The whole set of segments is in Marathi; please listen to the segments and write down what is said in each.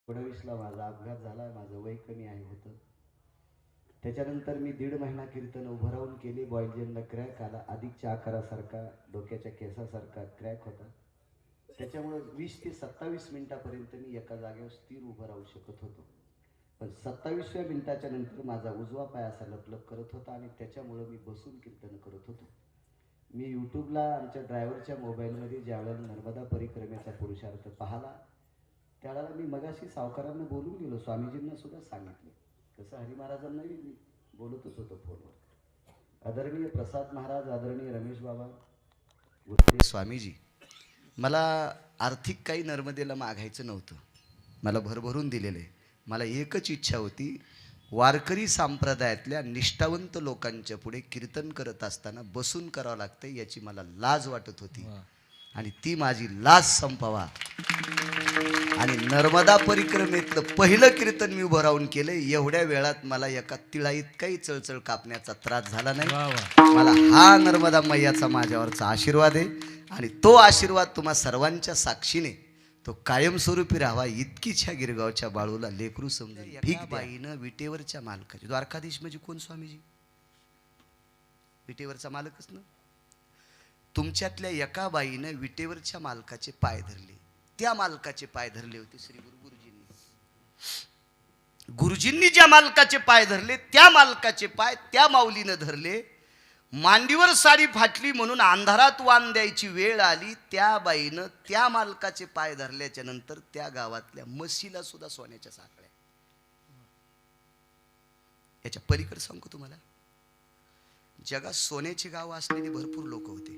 19ला माझा अपघात झाला. माझं वय कमी आहे होतं. त्याच्यानंतर मी 1.5 महिना कीर्तन उभं राहून केली. बॉयजेनला क्रॅक आला. अधिकच्या आकारासारखा, डोक्याच्या केसासारखा क्रॅक होता. त्याच्यामुळे 20 ते 27 मिनिटापर्यंत मी एका जागेवर स्थिर उभं राहू शकत होतो. पण 27व्या मिनिटाच्या नंतर माझा उजवा पाय असा लपलप करत होता आणि त्याच्यामुळे मी बसून कीर्तन करत होतो. मी यूट्यूबला आमच्या ड्रायव्हरच्या मोबाईलमध्ये ज्यावेळेला नर्मदा परिक्रमेचा पुरुषार्थ पाहिला, त्यावेळेला मी मगाशी सावकारांना बोलून गेलो. स्वामीजींना सुद्धा सांगितलं. तसं हरी महाराजांनाही मी बोलतच होतो फोनवर. आदरणीय प्रसाद महाराज, आदरणीय रमेश बाबा, गुरुदेव स्वामीजी, मला आर्थिक काही नर्मदेला मागायचं नव्हतं. मला भरभरून दिलेलं आहे. मला एकच इच्छा होती, वारकरी संप्रदायातल्या निष्ठावंत लोकांच्या पुढे कीर्तन करत असताना बसून करावं लागतं याची मला लाज वाटत होती आणि ती माझी लाज संपवा. आणि नर्मदा परिक्रमेतलं पहिलं कीर्तन मी उभं राहून केलं. एवढ्या वेळात मला एका तिळा इतकाही चळचळ कापण्याचा त्रास झाला नाही. मला हा नर्मदा मैयाचा माझ्यावरचा आशीर्वाद आहे आणि तो आशीर्वाद तुम्हा सर्वांच्या साक्षीने तो कायमस्वरूपी राहावा इतकीच ह्या गिरगावच्या बाळूला लेकरू समजून भीक बाईनं विटेवरच्या मालकाची. द्वारकाधीश म्हणजे कोण स्वामीजी? विटेवरचा मालकच ना. तुमच्यातल्या एका बाईनं विटेवरच्या मालकाचे पाय धरले. त्या मालकाचे पाय धरले होते श्री गुरुजींनी. गुरुजींनी ज्या मालकाचे पाय धरले त्या मालकाचे पाय त्या माऊलीनं धरले. मांडीवर साडी फाटली म्हणून अंधारात वाण द्यायची वेळ आली. त्या बाईनं त्या मालकाचे पाय धरल्याच्या नंतर त्या गावातल्या म्हशीला सुद्धा सोन्याच्या साखळ्या. याच्या पलीकडे सांगू तुम्हाला, जगात सोन्याची गाव असलेली भरपूर लोक होते.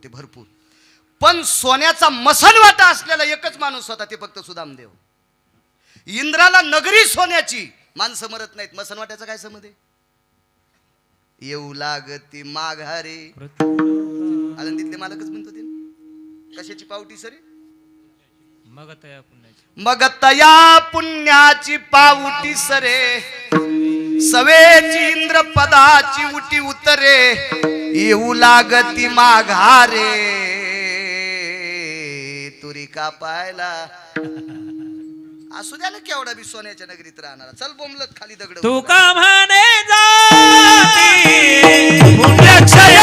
भरपूर. पण सोन्याचा मसनवाटा असलेला एकच माणूस होता, ते फक्त सुदामदेव. इंद्राला नगरी सोन्याची, माणसं मरत नाहीत. मसनवाट्याचा काय संबंध आहे? येऊ लागती माघारे. आळंदीतले मालकच म्हणतो ते. कशाची पावटी सरे? मग तया पुण्याची पावटी सरे. सवेची इंद्र पदाची उटी उतरे. येऊ लागती माघारे. तुरी का पायला असू द्या ना केवढा बी सोन्याच्या नगरीत राहणारा. चल बोंबलत खाली दगड. तू का म्हणे जाती पुण्यक्षय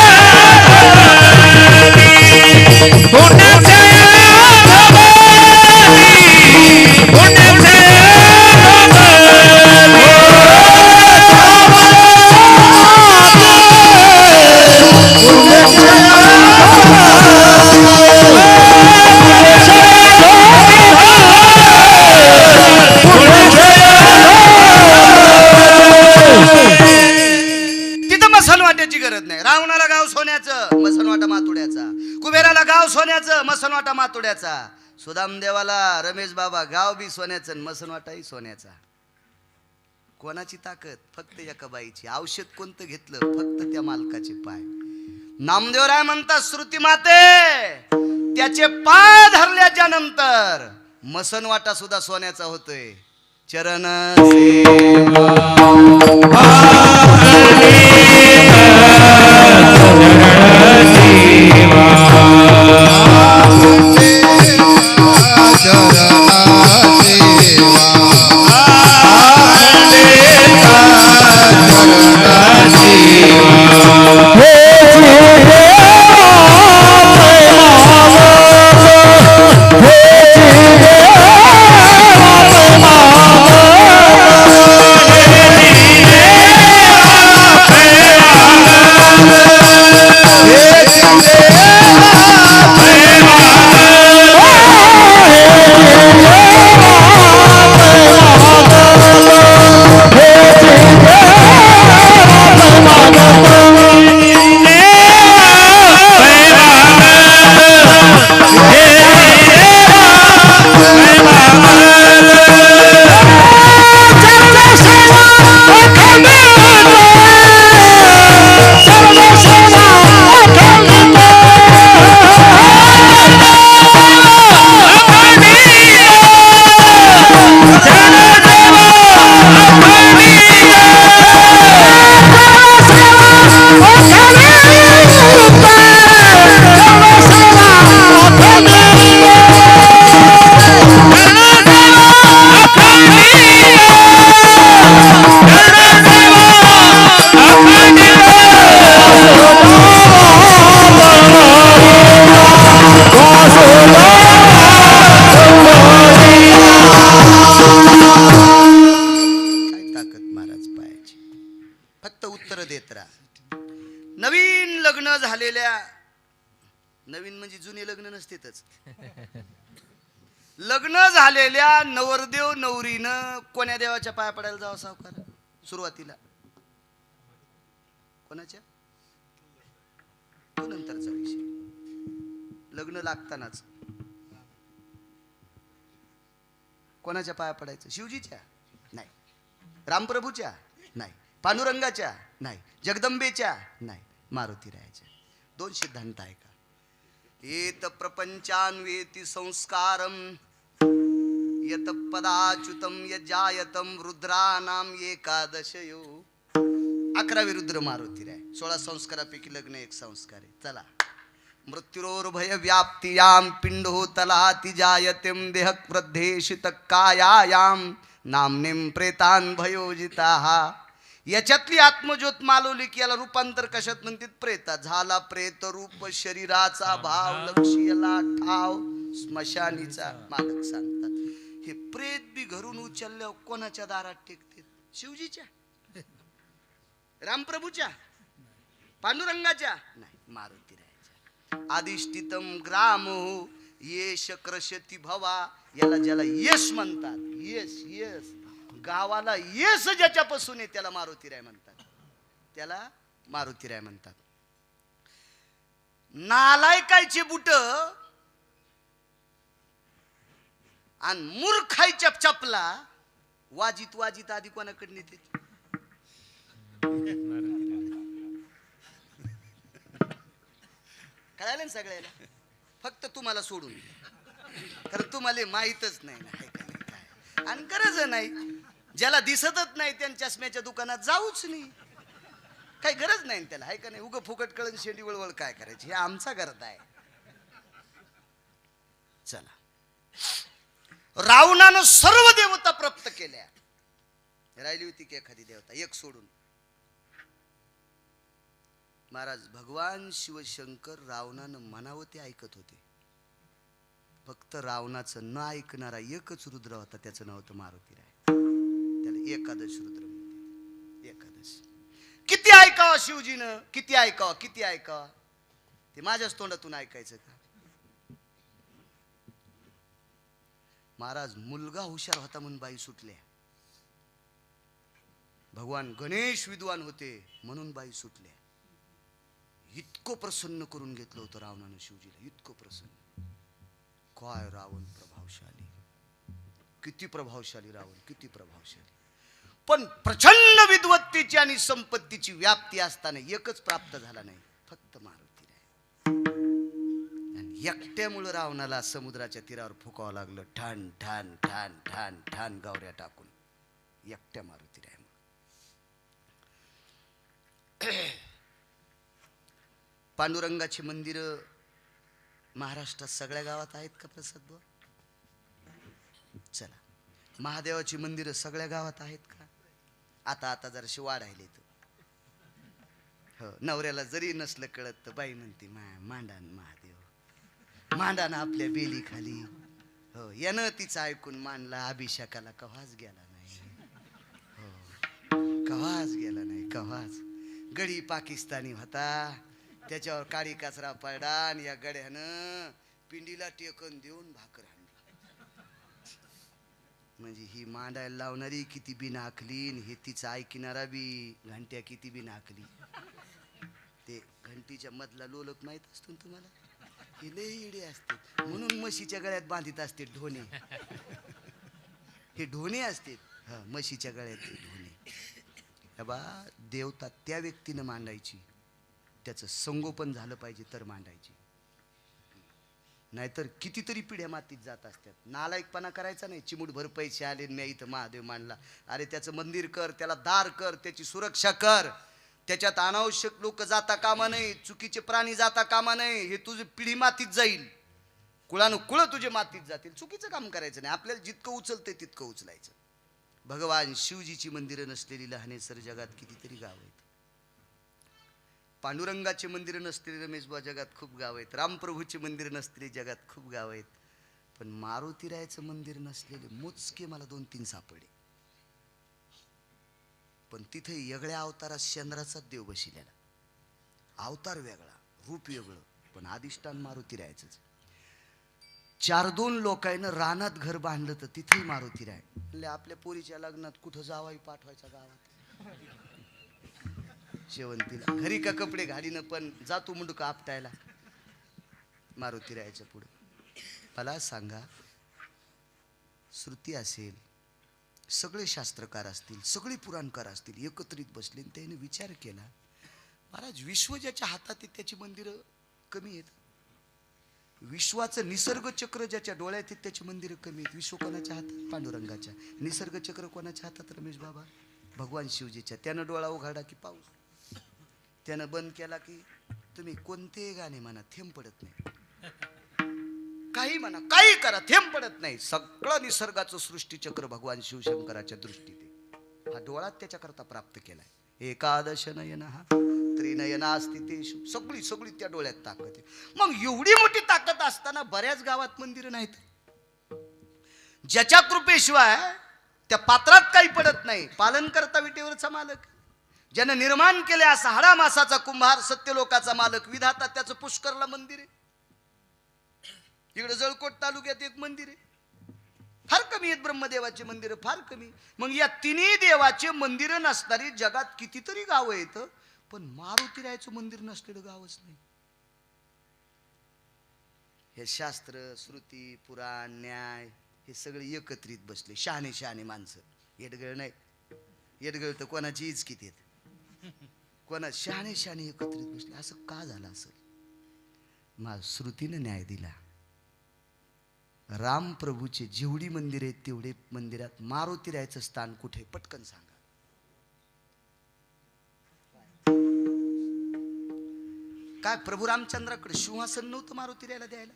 मसनवाटा मातुड्याचा. सुदामदेवाला रमेश बाबा गाव बी सोन्याचं, मसनवाटाही सोन्याचा. कोणाची ताकद? फक्त एका बाईची. औषध कोणतं घेतलं? फक्त त्या मालकाचे पाय. नामदेवराय म्हणतात, श्रुती माते त्याचे पाय धरल्याच्या नंतर मसनवाटा सुद्धा सोन्याचा होतोय. चरण जुने लग्न नसतेच. लग्न झालेल्या नवरदेव नवरीनं कोण्या देवाच्या पाया पडायला जावं सावकार सुरुवातीला? कोणाच्या? तो नंतरचा विषय. लग्न लागतानाच कोणाच्या पाया पडायचं? शिवजीच्या नाही, रामप्रभूच्या नाही, पांडुरंगाच्या नाही, जगदंबेच्या नाही, मारुतीरायाच्या. दोन सिद्धांत आहे का? एत प्रपंचान्वेति संस्कारम यत पदाच्युतम यजायतम रुद्रानाम एकादशयो. 11 रुद्र मारुतीराय. 16 संस्कारापैकी लग्न एक संस्कार आहे. चला. मृत्युरोर्भय व्याप्तियाम पिंडोतलाति जायतेम देह वृद्धेशित कायायाम नामनेम प्रेतान भयोजिताः. याच्यातली आत्मज्योत मालवली की याला रूपांतर कशात म्हणतात? प्रेतात. झाला प्रेत रूप शरीराचा भाव लक्ष्यला ठाव स्मशानीचा मालक सांगतात. हे प्रेत बी घरून उचलल्यावर कोणाच्या दारात टेकते? शिवजीच्या, रामप्रभूच्या, पांडुरंगाच्या नाही, मारुतीरायाच्या. अधिष्ठितम ग्रामो येश क्रशती भवा. याला ज्याला यश म्हणतात, यश यश गावाला यश ज्याच्यापासून आहे त्याला मारुतीराय म्हणतात. त्याला मारुतीराय म्हणतात. नालायकायचे बुट आणि मूर्खायच्या चपला वाजित वाजित आधी कोणाकडे नेते? कळालं ना सगळ्याला? फक्त तुम्हाला सोडून, कारण तुम्हाला माहीतच नाही ना काय. आणि गरज नाही, ज्याला दिसतच नाही त्यांच्या चष्म्याच्या दुकानात जाऊच नाही, काही गरज नाही त्याला, आहे का नाही? उग फुकट कळण शेंडी वळवळ काय करायची, हे आमचा गरज आहे. चला. रावणानं सर्व देवता प्राप्त केल्या, राहिली होती की एखादी देवता एक सोडून. महाराज भगवान शिवशंकर रावणानं म्हणावं ते ऐकत होते. फक्त रावणाचं न ऐकणारा एकच रुद्र होता, त्याचं नाव होतं मारुतीराय. त्याला एकादश रुद्र म्हणते. एकादश. किती ऐकावं शिवजीनं, किती ऐकावं, किती ऐकावं? ते माझ्याच तोंडातून ऐकायचं का? महाराज मुलगा हुशार होता म्हणून बाई सुटल्या. भगवान गणेश विद्वान होते म्हणून बाई सुटल्या. इतकं प्रसन्न करून घेतलं होतं रावणानं शिवजीला, इतकं प्रसन्न. काय रावण प्रभावशाली, किती प्रभावशाली रावण, किती प्रभावशाली. पण प्रचंड विद्वत्तेची आणि संपत्तीची व्याप्ती असताना एकच प्राप्त झाला नाही, फक्त मारुतीराय. आणि एकट्यामुळे रावणाला समुद्राच्या तीरावर फुकावं लागलं, ठाण ठाण ठाण ठाण ठाण गावऱ्या टाकून, एकट्या मारुतीराय. पांडुरंगाची मंदिर महाराष्ट्रात सगळ्या गावात आहेत का प्रसाद भाऊ? चला. महादेवाची मंदिरं सगळ्या गावात आहेत का? आता आता जराशी वाढायले तर. हो, नवऱ्याला जरी नसलं कळत तर बाई म्हणते मांडान महादेव, मांडान आपल्या बेली खाली. हो, यानं तिचं ऐकून मांडला अभिषेकाला कव्हाच गेला नाही. हो, कव्हाच गेला नाही, कव्हाच. गडी पाकिस्तानी होता, त्याच्यावर काळी कचरा पडला आणि या गड्यानं पिंडीला टेकन देऊन भाकर आणली. म्हणजे ही मांडायला लावणारी किती बी नाकली, हे तिचं ऐकणारा बी घंट्या किती बी नाकली. ते घंटीच्या मधला लोलक माहित असतो ना तुम्हाला? हे लय इडे असते म्हणून म्हशीच्या गळ्यात बांधित असते ढोणे. हे ढोणे असते, हा, म्हशीच्या गळ्यात ढोणे. बा देवता त्या व्यक्तीनं मांडायची, त्याचं संगोपन झालं पाहिजे तर मांडायची. नाहीतर कितीतरी पिढ्या मातीत जात असतात. नालायकपणा करायचा नाही. चिमूटभर पैसे आले मी इथं महादेव मांडला, अरे त्याचं मंदिर कर, त्याला दार कर, त्याची सुरक्षा कर. त्याच्यात अनावश्यक लोक जाता कामा नाही, चुकीचे प्राणी जाता कामा नाही. हे तुझी पिढी मातीत जाईल, कुळानं कुळ तुझे मातीत जातील. चुकीचं काम करायचं नाही. आपल्याला जितकं उचलतंय तितकं उचलायचं. भगवान शिवजीची मंदिरं नसलेली लहानेसर जगात कितीतरी गाव आहेत. पांडुरंगाची मंदिरं नसलेली रमेशबा जगात खूप गाव आहेत. रामप्रभूची मंदिरं नसलेली जगात खूप गाव आहेत. पण मारुतीरायाचं मंदिर नसलेले मोजके मला 2-3 सापडे. पण तिथे वेगळ्या अवतारात चंद्राचा देव बसलेला, अवतार वेगळा, रूप वेगळं. पण अधिष्ठान मारुती राहायचंच. 4-2 लोकांना रानात घर बांधलं तर तिथेही मारुती राय. म्हणजे आपल्या पोरीच्या लग्नात कुठं जावाई पाठवायचा गावात शेवंतीला घरी का कपडे घालीनं पण जातो मुंडका आपटायला मारुती राहायच्या पुढे. मला सांगा, श्रुती असेल, सगळे शास्त्रकार असतील, सगळे पुराणकार असतील, एकत्रित बसले आणि त्याने विचार केला, महाराज विश्व ज्याच्या हातात आहे त्याची मंदिरं कमी आहेत. विश्वाचं निसर्ग चक्र ज्याच्या डोळ्यात आहेत त्याची मंदिरं कमी आहेत. विश्व कोणाच्या हातात? पांडुरंगाच्या. निसर्ग चक्र कोणाच्या हातात? रमेश बाबा भगवान शिवजीच्या. त्यानं डोळा उघडा की पाऊस, त्यानं बंद केला की तुम्ही कोणतेही गाणे म्हणा थेंब पडत नाही, काही म्हणा काही करा थेंब पडत नाही. सगळं निसर्गाचं सृष्टीचक्र भगवान शिवशंकराच्या दृष्टीने हा डोळा त्याच्याकरता प्राप्त केलाय. एकादश नयन हा त्रिनयना असती ते सगळी सगळी त्या डोळ्यात ताकद आहे. मग एवढी मोठी ताकद असताना बऱ्याच गावात मंदिरं नाहीत. ज्याच्या कृपेशिवाय त्या पात्रात काही पडत नाही. पालन करता विटेवरचा मालक, ज्यानं निर्माण केले असा हाडा मासाचा कुंभार, सत्यलोकाचा मालक विधाता, त्याचं पुष्करला मंदिर आहे. इकडे जळकोट तालुक्यात एक मंदिर आहे. फार कमी आहेत ब्रह्मदेवाचे मंदिर, फार कमी. मग या तिन्ही देवाचे मंदिर नसणारी जगात कितीतरी गाव आहेत, पण मारुतीरायाचं मंदिर नसलेलं गावच नाही. हे शास्त्र, श्रुती, पुराण, न्याय हे सगळे एकत्रित बसले. शहाणे शहाणे माणसं, येडगळ नाही. येडगळ तर कोणाची इचकीत येत, कोणा शहाणे शहाणे एकत्रित बसले. असं का झालं असेल? श्रुतीनं न्याय दिला. राम प्रभूचे जेवढी मंदिर आहेत तेवढे मंदिरात मारुतीरायाचं स्थान कुठे? पटकन सांगा. काय प्रभू रामचंद्राकडे सिंहासन नव्हतं मारुतीरायाला द्यायला?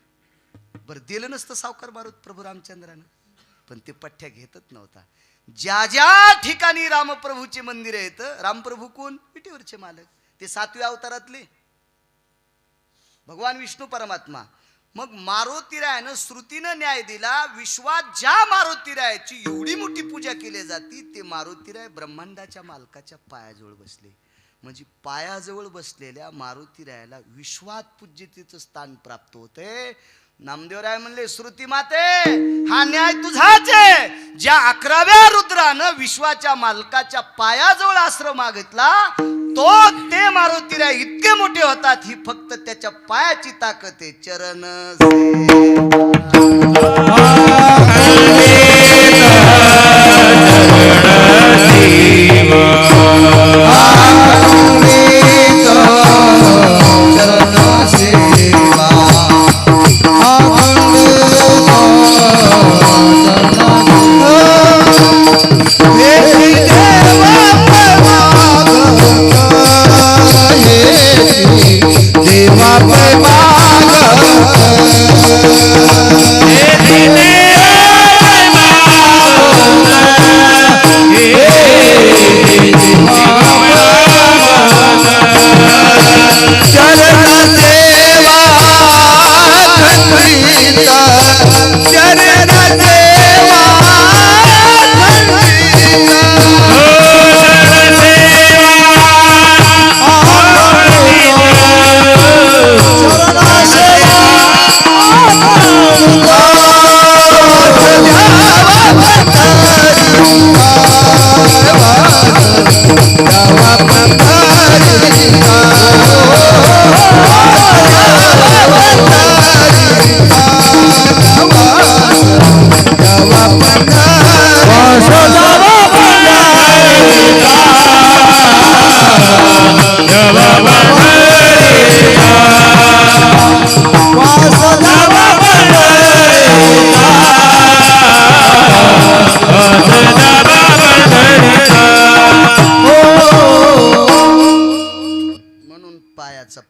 बरं दिलं नसतं सावकार मारुत प्रभू रामचंद्रानं, पण ते पठ्ठ्या घेतच नव्हता. ज्या ज्या ठिकाणी रामप्रभूचे मंदिर आहेत, रामप्रभू कोण? विटेवरचे मालक, ते 7व्या अवतारातले भगवान विष्णू परमात्मा. मग मारुतीरायानं श्रुतीनं न्याय दिला. विश्वात ज्या मारुतीरायाची एवढी मोठी पूजा केली जाते, ते मारुतीराय ब्रह्मांडाच्या मालकाच्या पायाजवळ बसले. म्हणजे पायाजवळ बसलेल्या मारुतीरायाला विश्वात पूज्यतेचं स्थान प्राप्त होते. नामदेवराय म्हणले, श्रुती माते हा न्याय तुझाच आहे. ज्या 11व्या रुद्रानं विश्वाच्या मालकाच्या पायाजवळ आश्रय मागितला, तो ते मारुतीराय इतके मोठे होतात. ही फक्त त्याच्या पायाची ताकद आहे. चरण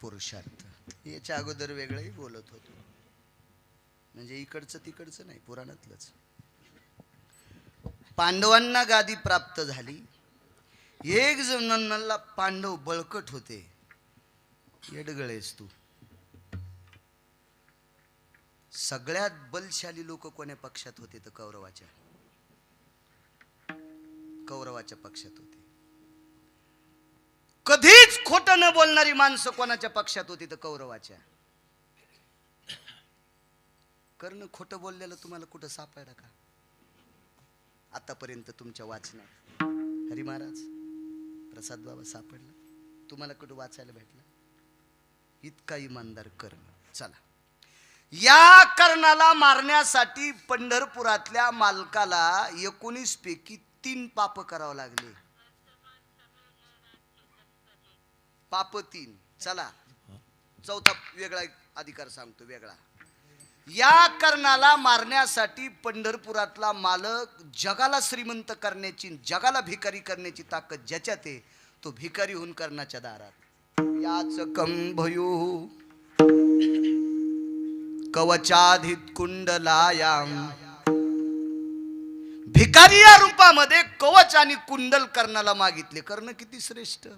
पुरुषार्थ. याच्या अगोदर वेगळंही बोलत होतो, म्हणजे इकडचं तिकडचं नाही, पुराणातलंच. पांडवांना गादी प्राप्त झाली. एक जणांना पांडव बळकट होते. येडगळेस तू. सगळ्यात बलशाली लोक कोण्या पक्षात होते? तर कौरवाच्या पक्षात होते. कधीच खोटं न बोलणारी माणसं कोणाच्या पक्षात होती? तर कौरवाच्या. कर्ण खोटं बोललेलं तुम्हाला कुठं सापडलं का आतापर्यंत तुमच्या वाचनात? हरी महाराज, प्रसाद बाबा सापडला तुम्हाला कुठं वाचायला भेटलं? इतका इमानदार कर्ण. चला, या कर्णाला मारण्यासाठी पंढरपुरातल्या मालकाला 19 पैकी 3 पाप करावं लागले. पाप 3. चला, चौथा वेगळा अधिकार सांगतो, वेगळा. या कर्णाला मारण्यासाठी पंढरपुरातला मालक जगाला श्रीमंत करण्याची, जगाला भिकारी करण्याची ताकद ज्याच्यात आहे, तो भिकारी होऊन कर्णाच्या दारात. याच कंभयू कवचाधित कुंडलायाम. भिकारी या रूपामध्ये कवच आणि कुंडल कर्णाला मागितले. कर्ण किती श्रेष्ठ.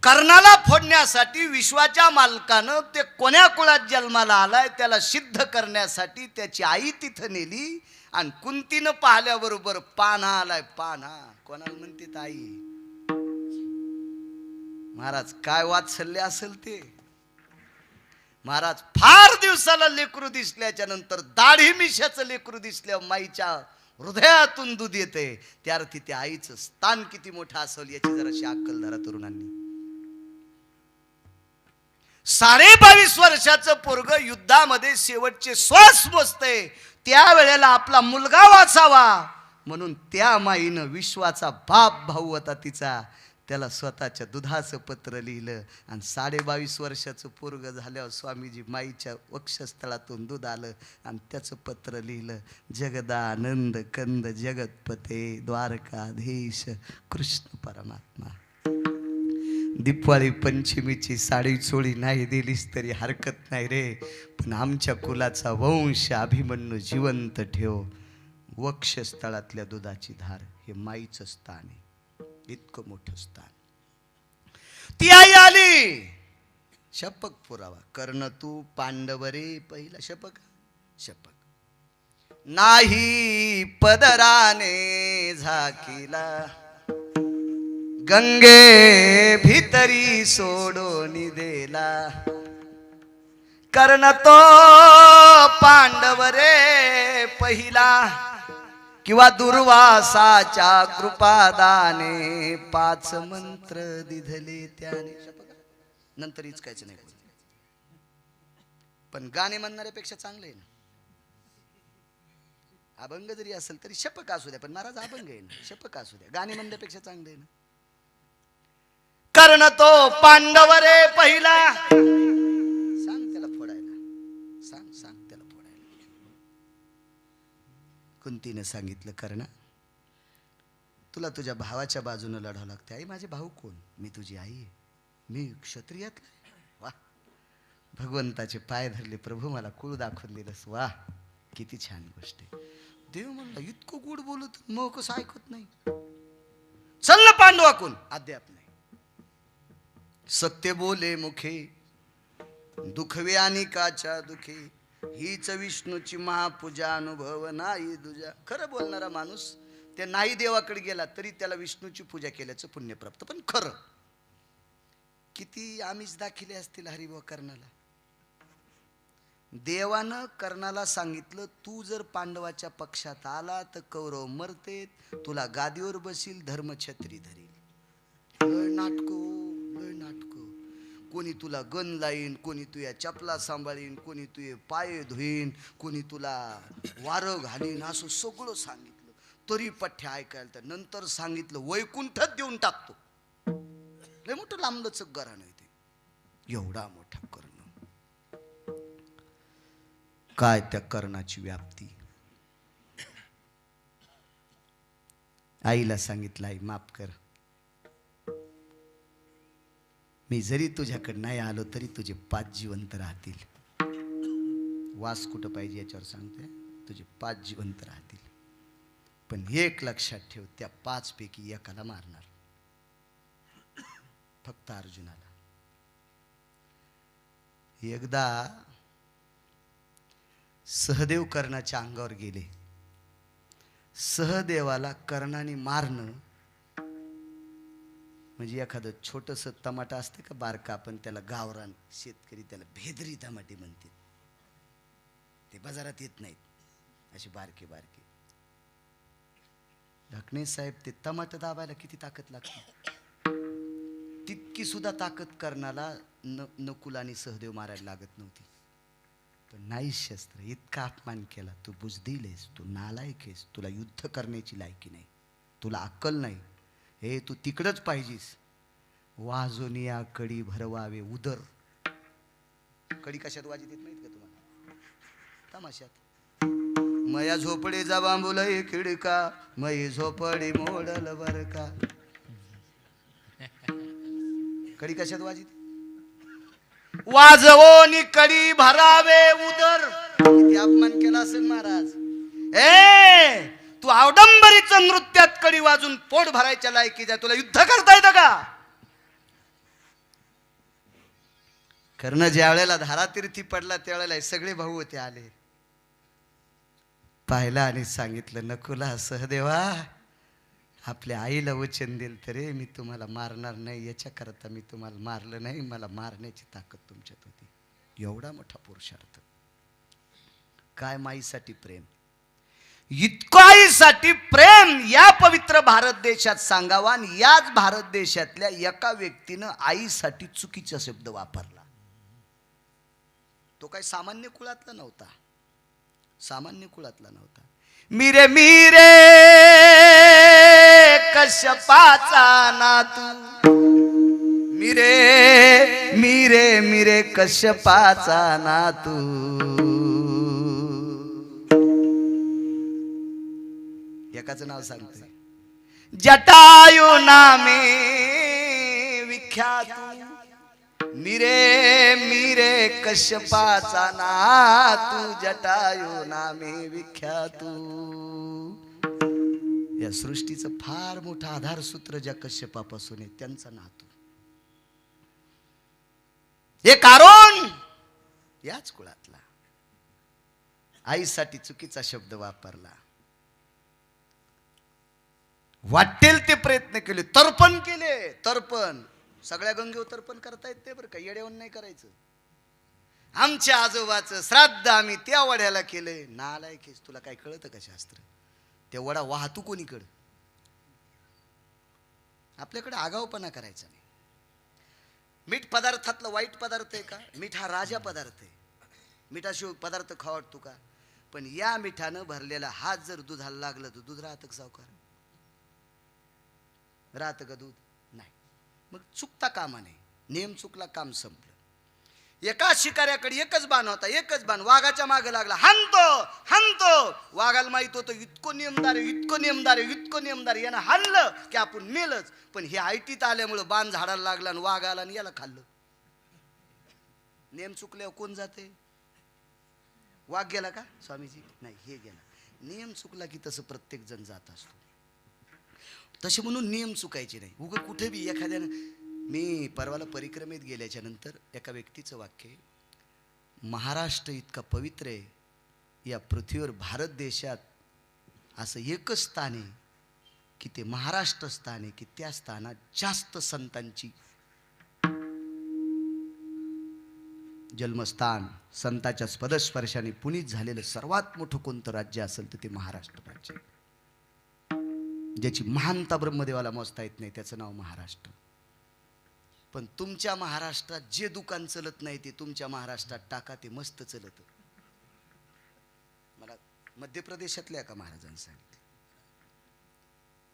कर्णाला फोडण्यासाठी विश्वाच्या मालकानं ते कोण्या कुळात जन्माला आलाय त्याला सिद्ध करण्यासाठी त्याची आई तिथं नेली आणि कुंतीनं पाहिल्याबरोबर पाना आलाय. पाना कोणाला म्हणते? आई. महाराज काय वात्सल्य असेल ते. महाराज फार दिवसाला लेकरू दिसल्याच्या नंतर दाढी मिशाचं लेकरू दिसल्या माईच्या हृदयातून दूध येते. त्या अर्थी त्या आईचं स्थान किती मोठं असेल याची जराशी अक्कल धरा तरुणांनी. 22.5 वर्षाचं पोरग युद्धामध्ये शेवटचे श्वास मोजते, त्यावेळेला आपला मुलगा वाचावा म्हणून त्या माईनं विश्वाचा बाप भाऊ होता तिचा, त्याला स्वतःच्या दुधाचं पत्र लिहिलं. आणि 22.5 वर्षाचं पोरग झाल्यावर स्वामीजी माईच्या वक्षस्थळातून दूध आलं आणि त्याचं पत्र लिहिलं. जगदानंद कंद जगतपते द्वारकाधीश कृष्ण परमात्मा. दिवाळी पंचमीची साडी चोळी नाही दिलीस तरी हरकत नाही रे, पण आमच्या कुलाचा वंश अभिमन्यू जिवंत ठेव. वक्षस्थळातल्या दुधाची धार हे माईचं स्थान आहे. इतकं मोठं स्थान. ती आई आली. शपक पुरावा. कर्ण तू पांडवरे पहिला. शपक शपक नाही पदराने झाकीला, गंगे भितरी सोडून दिला. कर्ण तो पांडवरे पहिला, किंवा दुर्वासाच्या कृपादाने 5 मंत्र दिधले त्याने. नंतर इचकायचं नाही. पण गाणे म्हणणाऱ्यापेक्षा चांगलं आहे ना. अभंग जरी असेल तरी शपक असू द्या, पण महाराज अभंग आहे ना, शपक असू द्या, गाणे म्हणण्यापेक्षा चांगलं आहे ना. कर्ण तो पांडवरे पहिला. सांग त्याला फोडायला, सांग सांग त्याला फोडायला. कुंतीने सांगितलं, कर्ण तुला तुझ्या भावाच्या बाजूने लढावं लागते. आई माझे भाऊ कोण? मी तुझी आई आहे, मी क्षत्रियातला. वा, भगवंताचे पाय धरले. प्रभू मला कुळ दाखवून दिलंस. वा, किती छान गोष्ट आहे. देव म्हणला इतकं गोड बोलत मग कसं ऐकत नाही. चल ना पांडवा कोण? अद्याप नाही. सत्य बोले मुखे दुखवे आणि काच्या दुखे, हीच विष्णूची महापूजा अनुभव नाही तुझ्या. खरं बोलणारा माणूस त्या नाही देवाकडे गेला तरी त्याला विष्णूची पूजा केल्याचं पुण्य प्राप्त. पण खरं किती आमिष दाखिले असतील हरिभाऊ कर्णाला. देवानं कर्णाला सांगितलं, तू जर पांडवाच्या पक्षात आला तर कौरव मरते, तुला गादीवर बसील, धर्मछत्री धरील. लय नाटक, लय नाटक. कोणी तुला गन लाईन, कोणी तुझ्या चपला सांभाळीन, कोणी तुझे पाय धुईन, कोणी तुला वारं घालीन, असं सगळं सांगितलं. तरी पठ्ठ्या ऐकायला. तर नंतर सांगितलं वैकुंठच देऊन टाकतो. लय मोठं लांबलचक घराणं आहे ते. एवढा मोठा कर्ण. काय त्या कर्णाची व्याप्ती. आईला सांगितलं, आई माफ कर, मी जरी तुझ्याकडे नाही आलो तरी तुझे 5 जिवंत राहतील. वास कुठं पाहिजे याच्यावर सांगते. तुझे 5 जिवंत राहतील. पण एक लक्षात ठेव, त्या 5 पैकी एकाला मारणार, फक्त अर्जुनाला. एकदा सहदेव कर्णाच्या अंगावर गेले. सहदेवाला कर्णाने मारणं म्हणजे एखादं छोटंसं टमाटा असतं का बारका, आपण त्याला गावरान शेतकरी त्याला भेदरी टमाटे म्हणते. ते बाजारात येत नाहीत अशी बारके बारके. ढकणे साहेब ते टमाट दाबायला किती ताकद लागते, तितकी सुद्धा ताकद करणाला नकुल आणि सहदेव मारायला लागत नव्हती. पण नाही शस्त्र, इतका अपमान केला. तू बुजदिल आहेस, तू नालायक आहेस, तुला युद्ध करण्याची लायकी नाही, तुला अक्कल नाही, हे तू तिकडच पाहिजेस. वाजोनिया कडी भरवावे उदर. कडी कशात वाजत येत नाहीत का तुम्हाला? तमाशात. मया झोपडी जा बांबुलई खिडका, मई झोपडी मोडल बर का. कडी कशात वाजत? वाजवोनी कडी भरावे उदर. किती अपमान केला असेल महाराज. तू अवडंबरीचं नृत्यात कडी वाजून पोट भरायच्या लायकीचा, तुला युद्ध करता येतं का? कर्ण ज्या वेळेला धारातीर्थी पडला त्यावेळेला सगळे भाऊ होते आले, पाहिला आणि सांगितलं, नकुला सहदेवा, आपल्या आईला वचन दिल तरी मी तुम्हाला मारणार नाही, याच्या करता मी तुम्हाला मारलं नाही, मला मारण्याची ताकद तुमच्यात होती. एवढा मोठा पुरुषार्थ. काय माईसाठी प्रेम, इतकं आईसाठी प्रेम या पवित्र भारत देशात सांगावा. आणि याच भारत देशातल्या एका व्यक्तीनं आईसाठी चुकीचा शब्द वापरला. तो काही सामान्य कुळातला नव्हता, सामान्य कुळातला नव्हता. मिरे मिरे कश्यपाचा नातू, मिरे मिरे मिरे कश्यपाचा नातू. एकाचं नाव सांगते, जटायू नामे विख्यात. मिरे मिरे कश्यपाचा नातू, जटायू नामे विख्यात. या सृष्टीचं फार मोठं आधारसूत्र ज्या कश्यपापासून आहे त्यांचा नातू. हे कारण याच कुळातला. आईसाठी चुकीचा शब्द वापरला. वाटेल ते प्रयत्न केले, तर्पण केले. तर्पण सगळ्या गंगेवर तर्पण करता येते बरं का, येड्यावून नाही करायचं. आमच्या आजोबाचं श्राद्ध आम्ही त्या वड्याला केलंय. नालायकेस, तुला काय कळतं का शास्त्र? त्या वडा वाहतू कोणीकडं? आपल्याकडे आगाऊपणा करायचा नाही. मीठ पदार्थातला वाईट पदार्थ आहे का? मीठ हा राजा पदार्थ आहे. मिठाशिवाय पदार्थ खावडतो का? पण या मिठानं भरलेला हात जर दुधाला लागलं तर दूध राहतं का सावकार? राहतं का दूध? नाही. मग चुकता कामा नये. नेम चुकला, काम संपलं. एका शिकाऱ्याकडे एकच बाण होता, एकच बाण. वाघाच्या मागे लागला, हाणतो हाणतो. वाघाला माहित होतं इतकं नियमदार आहे, इतकं नियमदार आहे, इतकं नियमदार आहे, यानं हाणलं की आपण मेलच. पण हे आयटीत आल्यामुळं बाण झाडाला लागला आणि वाघ आला आणि याला खाल्लं. नेम चुकल्यावर कोण जाते? वाघ गेला का स्वामीजी? नाही, हे गेला. नियम चुकला की तसं प्रत्येक जण जात असतो. तसे म्हणून नियम चुकायचे नाही. उगं कुठे बी एखाद्यानं. मी परवाला परिक्रमेत गेल्याच्या नंतर एका व्यक्तीचं वाक्य, महाराष्ट्र इतका पवित्र आहे, या पृथ्वीवर भारत देशात असं एकच स्थान आहे की ते महाराष्ट्र स्थान आहे, की त्या स्थानात जास्त संतांची जन्मस्थान, संताच्या पदस्पर्शाने पुनीत झालेलं सर्वात मोठं कोणतं राज्य असेल तर ते महाराष्ट्र राज्य. ज्याची महानता ब्रह्मदेवाला मोजता येत नाही त्याचं नाव महाराष्ट्र. पण तुमच्या महाराष्ट्रात जे दुकान चलत नाही ते तुमच्या महाराष्ट्रात टाका, ते मस्त चलत. मला मध्य प्रदेशातल्या एका महाराजांनी सांगितलं.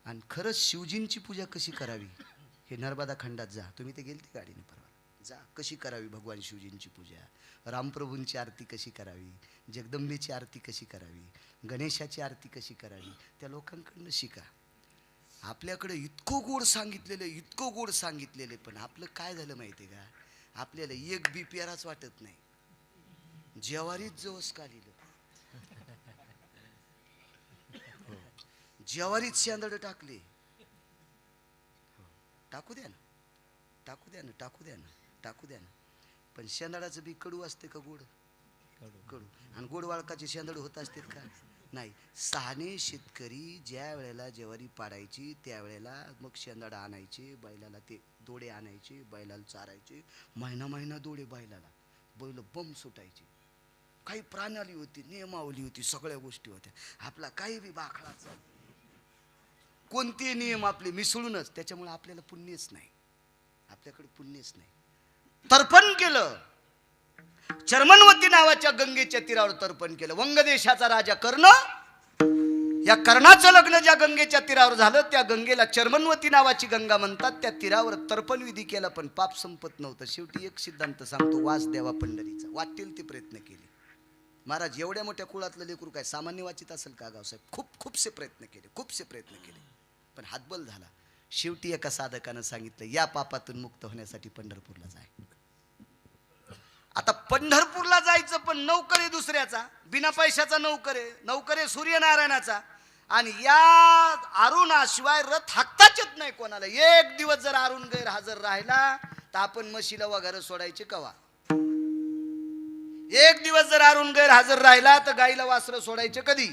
आणि खरंच शिवजींची पूजा कशी करावी हे नर्मदा खंडात जा. तुम्ही ते गेलते गाडीने परवा, जा. कशी करावी भगवान शिवजींची पूजा, रामप्रभूंची आरती कशी करावी, जगदंबेची आरती कशी करावी, गणेशाची आरती कशी करावी, त्या लोकांकडनं शिका. आपल्याकडे इतकं गोड सांगितलेलं, इतकं गोड सांगितलेलं, पण आपलं काय झालं माहिती आहे का? आपल्याला एक बी प्याराच वाटत नाही. जेवारीच जवस काढलं, जेवारीच शेंदड टाकले. टाकू द्या ना, टाकू द्या ना, टाकू द्या ना, टाकू द्या ना. पण शेंदडाचं बी कडू असते का गोड? कडू. आणि गोड वाळकाचे शेंदड होत असते का? नाही. साने शेतकरी ज्या वेळेला ज्वारी पाडायची त्यावेळेला मग शेंदडा आणायचे, बैलाला ते दोडे आणायचे, बैलाला चारायचे. महिना महिना दोडे बैलाला, बैल बम सुटायचे. काही प्रणाली होती, नियमावली होती, सगळ्या गोष्टी होत्या. आपला काही बी बाखळाचा कोणते नियम आपले मिसळूनच, त्याच्यामुळे आपल्याला पुण्यच नाही, आपल्याकडे पुण्यच नाही. तर्पण केलं, चर्मणवती नावाच्या गंगेच्या तीरावर तर्पण केलं. वंग देशाचा राजा कर्ण, या कर्णाचं लग्न ज्या गंगेच्या तीरावर झालं, त्या गंगेला चर्मणवती नावाची गंगा म्हणतात. त्या तीरावर तर्पण विधी केला, पण पाप संपत नव्हतं. शेवटी एक सिद्धांत सांगतो, वास द्यावा पंढरीचा. वाटेल ते प्रयत्न केले. महाराज एवढ्या मोठ्या कुळातलं लेकरू काय सामान्य वाचित असेल का गावसाहेब? खूपसे प्रयत्न केले, खूपसे प्रयत्न केले, पण हातबल झाला. शेवटी एका साधकानं सांगितलं, या पापातून मुक्त होण्यासाठी पंढरपूरला जाय. आता पंढरपूरला जायचं, पण नौकर आहे दुसऱ्याचा, बिना पैशाचा नौकर आहे, नौकर आहे सूर्यनारायणाचा. आणि या अरुणाशिवाय रथ हाकताच येत नाही कोणाला. एक दिवस जर अरुण गैरहजर राहिला तर आपण म्हशीला वगैरे सोडायचे कवा. एक दिवस जर अरुण गैरहजर राहिला तर गाईला वासरं सोडायचे कधी.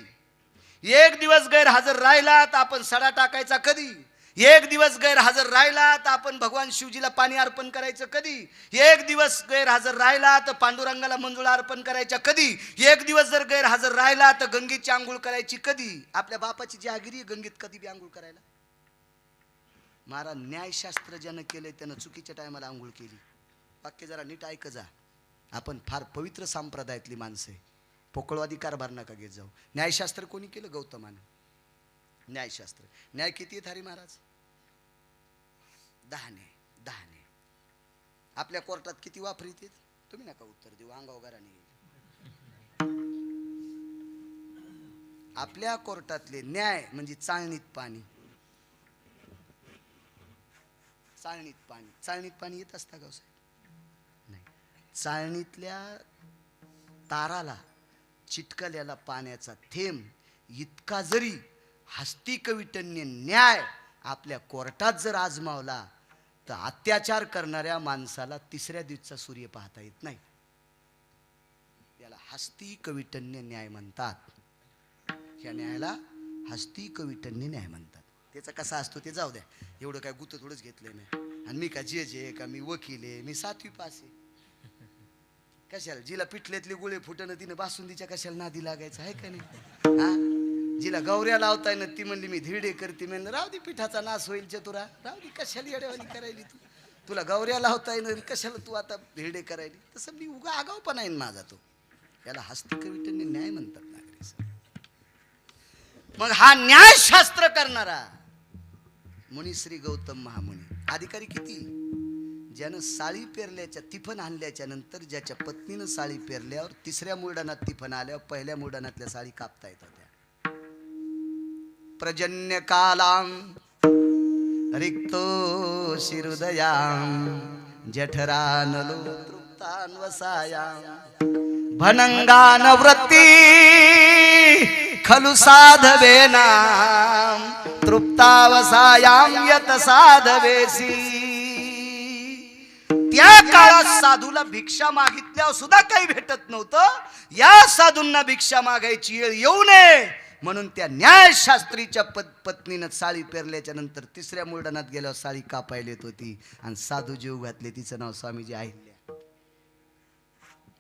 एक दिवस गैरहजर राहिला तर आपण सडा टाकायचा कधी. एक दिवस गैरहजर राहिला तर आपण भगवान शिवजीला पाणी अर्पण करायचं कधी. एक दिवस गैरहजर राहिला तर पांडुरंगाला मंजुळा अर्पण करायच्या कधी. एक दिवस जर गैरहजर राहिला तर गंगेची आंघोळ करायची कधी. आपल्या बापाची जहागिरी गंगेत कधी बी आंघोळ करायला. महाराज न्यायशास्त्र ज्यानं केलंय त्यानं चुकीच्या टायमाला आंघोळ केली. वाक्य जरा नीट ऐक जा. आपण फार पवित्र संप्रदायातली माणसं आहे, पोकळवादी कारभार नका घेत जाऊ. न्यायशास्त्र कोणी केलं? गौतमानं. न्यायशास्त्र, न्याय किती आहेत हरी महाराज? 10 ने. आपल्या कोर्टात किती वापरीत? तुम्ही नका उत्तर देऊ, अंगा वगैरे. आपल्या कोर्टातले न्याय म्हणजे चाळणीत पाणी. चाळणीत पाणी येत असता गावसाहेब? नाही. चाळणीतल्या ताराला चिटकलेला पाण्याचा थेंब इतका जरी हस्तिकविटन्य न्याय आपल्या कोर्टात जर आजमावला तर अत्याचार करणाऱ्या माणसाला तिसऱ्या दिवसाचा सूर्य पाहता येत नाही. याला हस्तिकविटन्य न्याय म्हणतात. या न्यायाला हस्तिकविटन्य न्याय म्हणतात. त्याचा कसा असतो ते जाऊ द्या, एवढं काय गुत थोडंच घेतलंय नाही. आणि मी का जज आहे का, मी वकील आहे, मी 7वी पास आहे. कशाला जिला पिठल्यातले गोळे फुटणं तिने बासुंदीच्या कशाला नादी लागायचं आहे का नाही. हा, जिला गौऱ्या लावताय ना ती म्हणली मी धिरडे करते. म्हणलं राहू दे, पिठाचा नाश होईल चतुरा, राहू दे, कशाला येड्यावानी करायली तू. तुला गौऱ्या लावताय ना, कशाला तू आता धिरडे करायली. तसं मी उगा आगाव पण आहे माझा तो. याला हस्तिकविटन्य न्याय म्हणतात नागरी सर. मग हा न्यायशास्त्र करणारा मुनिश्री गौतम महामुनी. अधिकारी किती? ज्यानं साळी पेरल्याच्या तिफन आणल्याच्या नंतर ज्याच्या पत्नीनं साळी पेरल्यावर तिसऱ्या मुरडानात तिफन आल्यावर पहिल्या मुरडानातल्या साळी कापता येत होत्या. प्रजन्य कालां रिक्तो शिरुदयां जठरानलो तृप्तान वसायां भनंगान वृत्ती खलु साधवेना तृप्तावसायां यत साधवेसी. त्या काळात साधूला भिक्षा मागितल्यावर सुद्धा काही भेटत नव्हतं. या साधूंना भिक्षा मागायची वेळ येऊ नये म्हणून त्या न्यायशास्त्रीच्या पत्नीनं साळी पेरल्याच्या नंतर तिसऱ्या मुरडानात गेल्यावर साळी कापायला येत होती. आणि साधू जीव घातले, तिचं नाव स्वामीजी अहिल्या.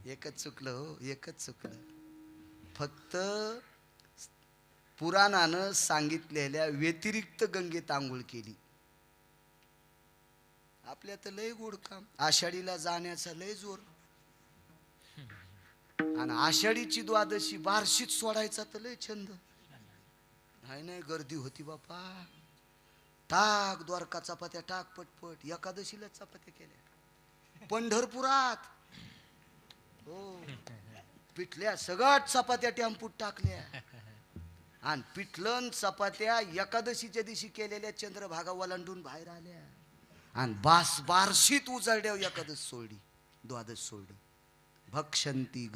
एकच चुकलं हो, एकच चुकलं. फक्त पुराणानं सांगितलेल्या व्यतिरिक्त गंगेत आंघोळ केली. आपल्या तर लय गोड काम. आषाढीला जाण्याचा लय जोर, आणि आषाढीची द्वादशी बार्शीत सोडायचा तर लय छंद. नाही गर्दी होती बापा. टाक द्वारका चपात्या, टाक पटपट. एकादशीला चपात्या केल्या पंढरपुरात. हो, पिठल्या सगळ्यात चपात्या टेम्पूत टाकल्या. आणि पिठलन चपात्या एकादशीच्या दिवशी केलेल्या चंद्रभागा वलांडून बाहेर आल्या. आणि बार्शीत उजळड्या एकादश सोडली, द्वादश सोडली. भक्षंती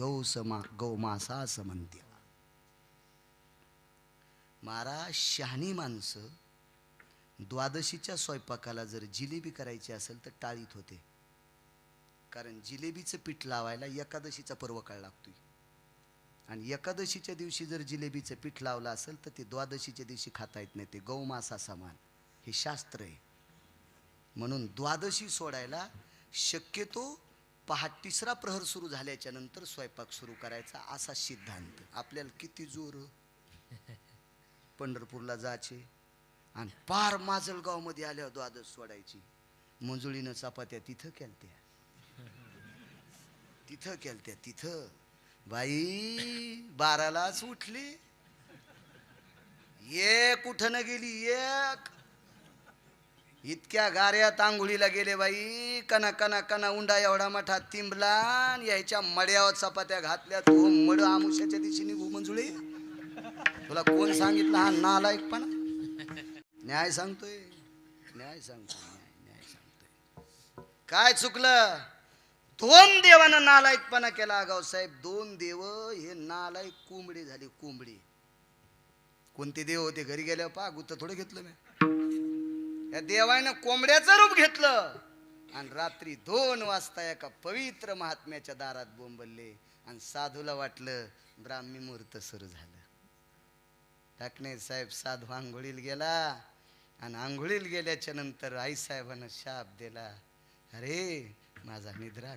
गौमासा समंत्या. महाराज शहाणी माणसं द्वादशीच्या स्वयंपाकाला जर जिलेबी करायची असेल तर टाळीत होते. कारण जिलेबीचं पीठ लावायला एकादशीचा पर्व काळ लागतोय. आणि एकादशीच्या दिवशी जर जिलेबीचं पीठ लावलं असेल तर ते द्वादशीच्या दिवशी खाता येत नाही. ते गौमासा समान, हे शास्त्र आहे. म्हणून द्वादशी सोडायला शक्यतो तिसरा प्रहर सुरू झाल्याच्या नंतर स्वयंपाक सुरू करायचा असा सिद्धांत. आपल्याला किती जोर पंढरपूरला जायचे आणि पार माजलगाव मध्ये आल्यावर द्वादश सोडायची. मंजुळीनं चपात्या तिथं केलत्या तिथं बाई 12लाच उठली. कुठं न गेली इतक्या गाऱ्यात आंघोळीला गेले बाई. कना कना कना उंडा एवढा मोठा तिंबला यायच्या मड्यावर चपात्या घातल्या. तो मड आमुष्याच्या दिवशी निघू मंजुळे. तुला कोण सांगितलं हा नालायकपणा? न्याय सांगतोय. काय चुकलं? 2 देवानं नालायकपणा केला अगाव साहेब. 2 देव हे नालायक कोंबडी झाली. कोंबडी. कोणते देव होते? घरी गेल्यावर पा गुत्त थोडं घेतलं मी. या देवानं कोंबड्याचं रूप घेतलं आणि रात्री 2 वाजता एका पवित्र महात्म्याच्या दारात बोंबलले आणि साधूला वाटलं ब्राह्मी मुहूर्त सुरू झालं. टाकणे साहेब साधू आंघोळीला गेला आणि आंघोळीला गेल्याच्या नंतर आई साहेबांना शाप दिला. अरे माझा निद्रा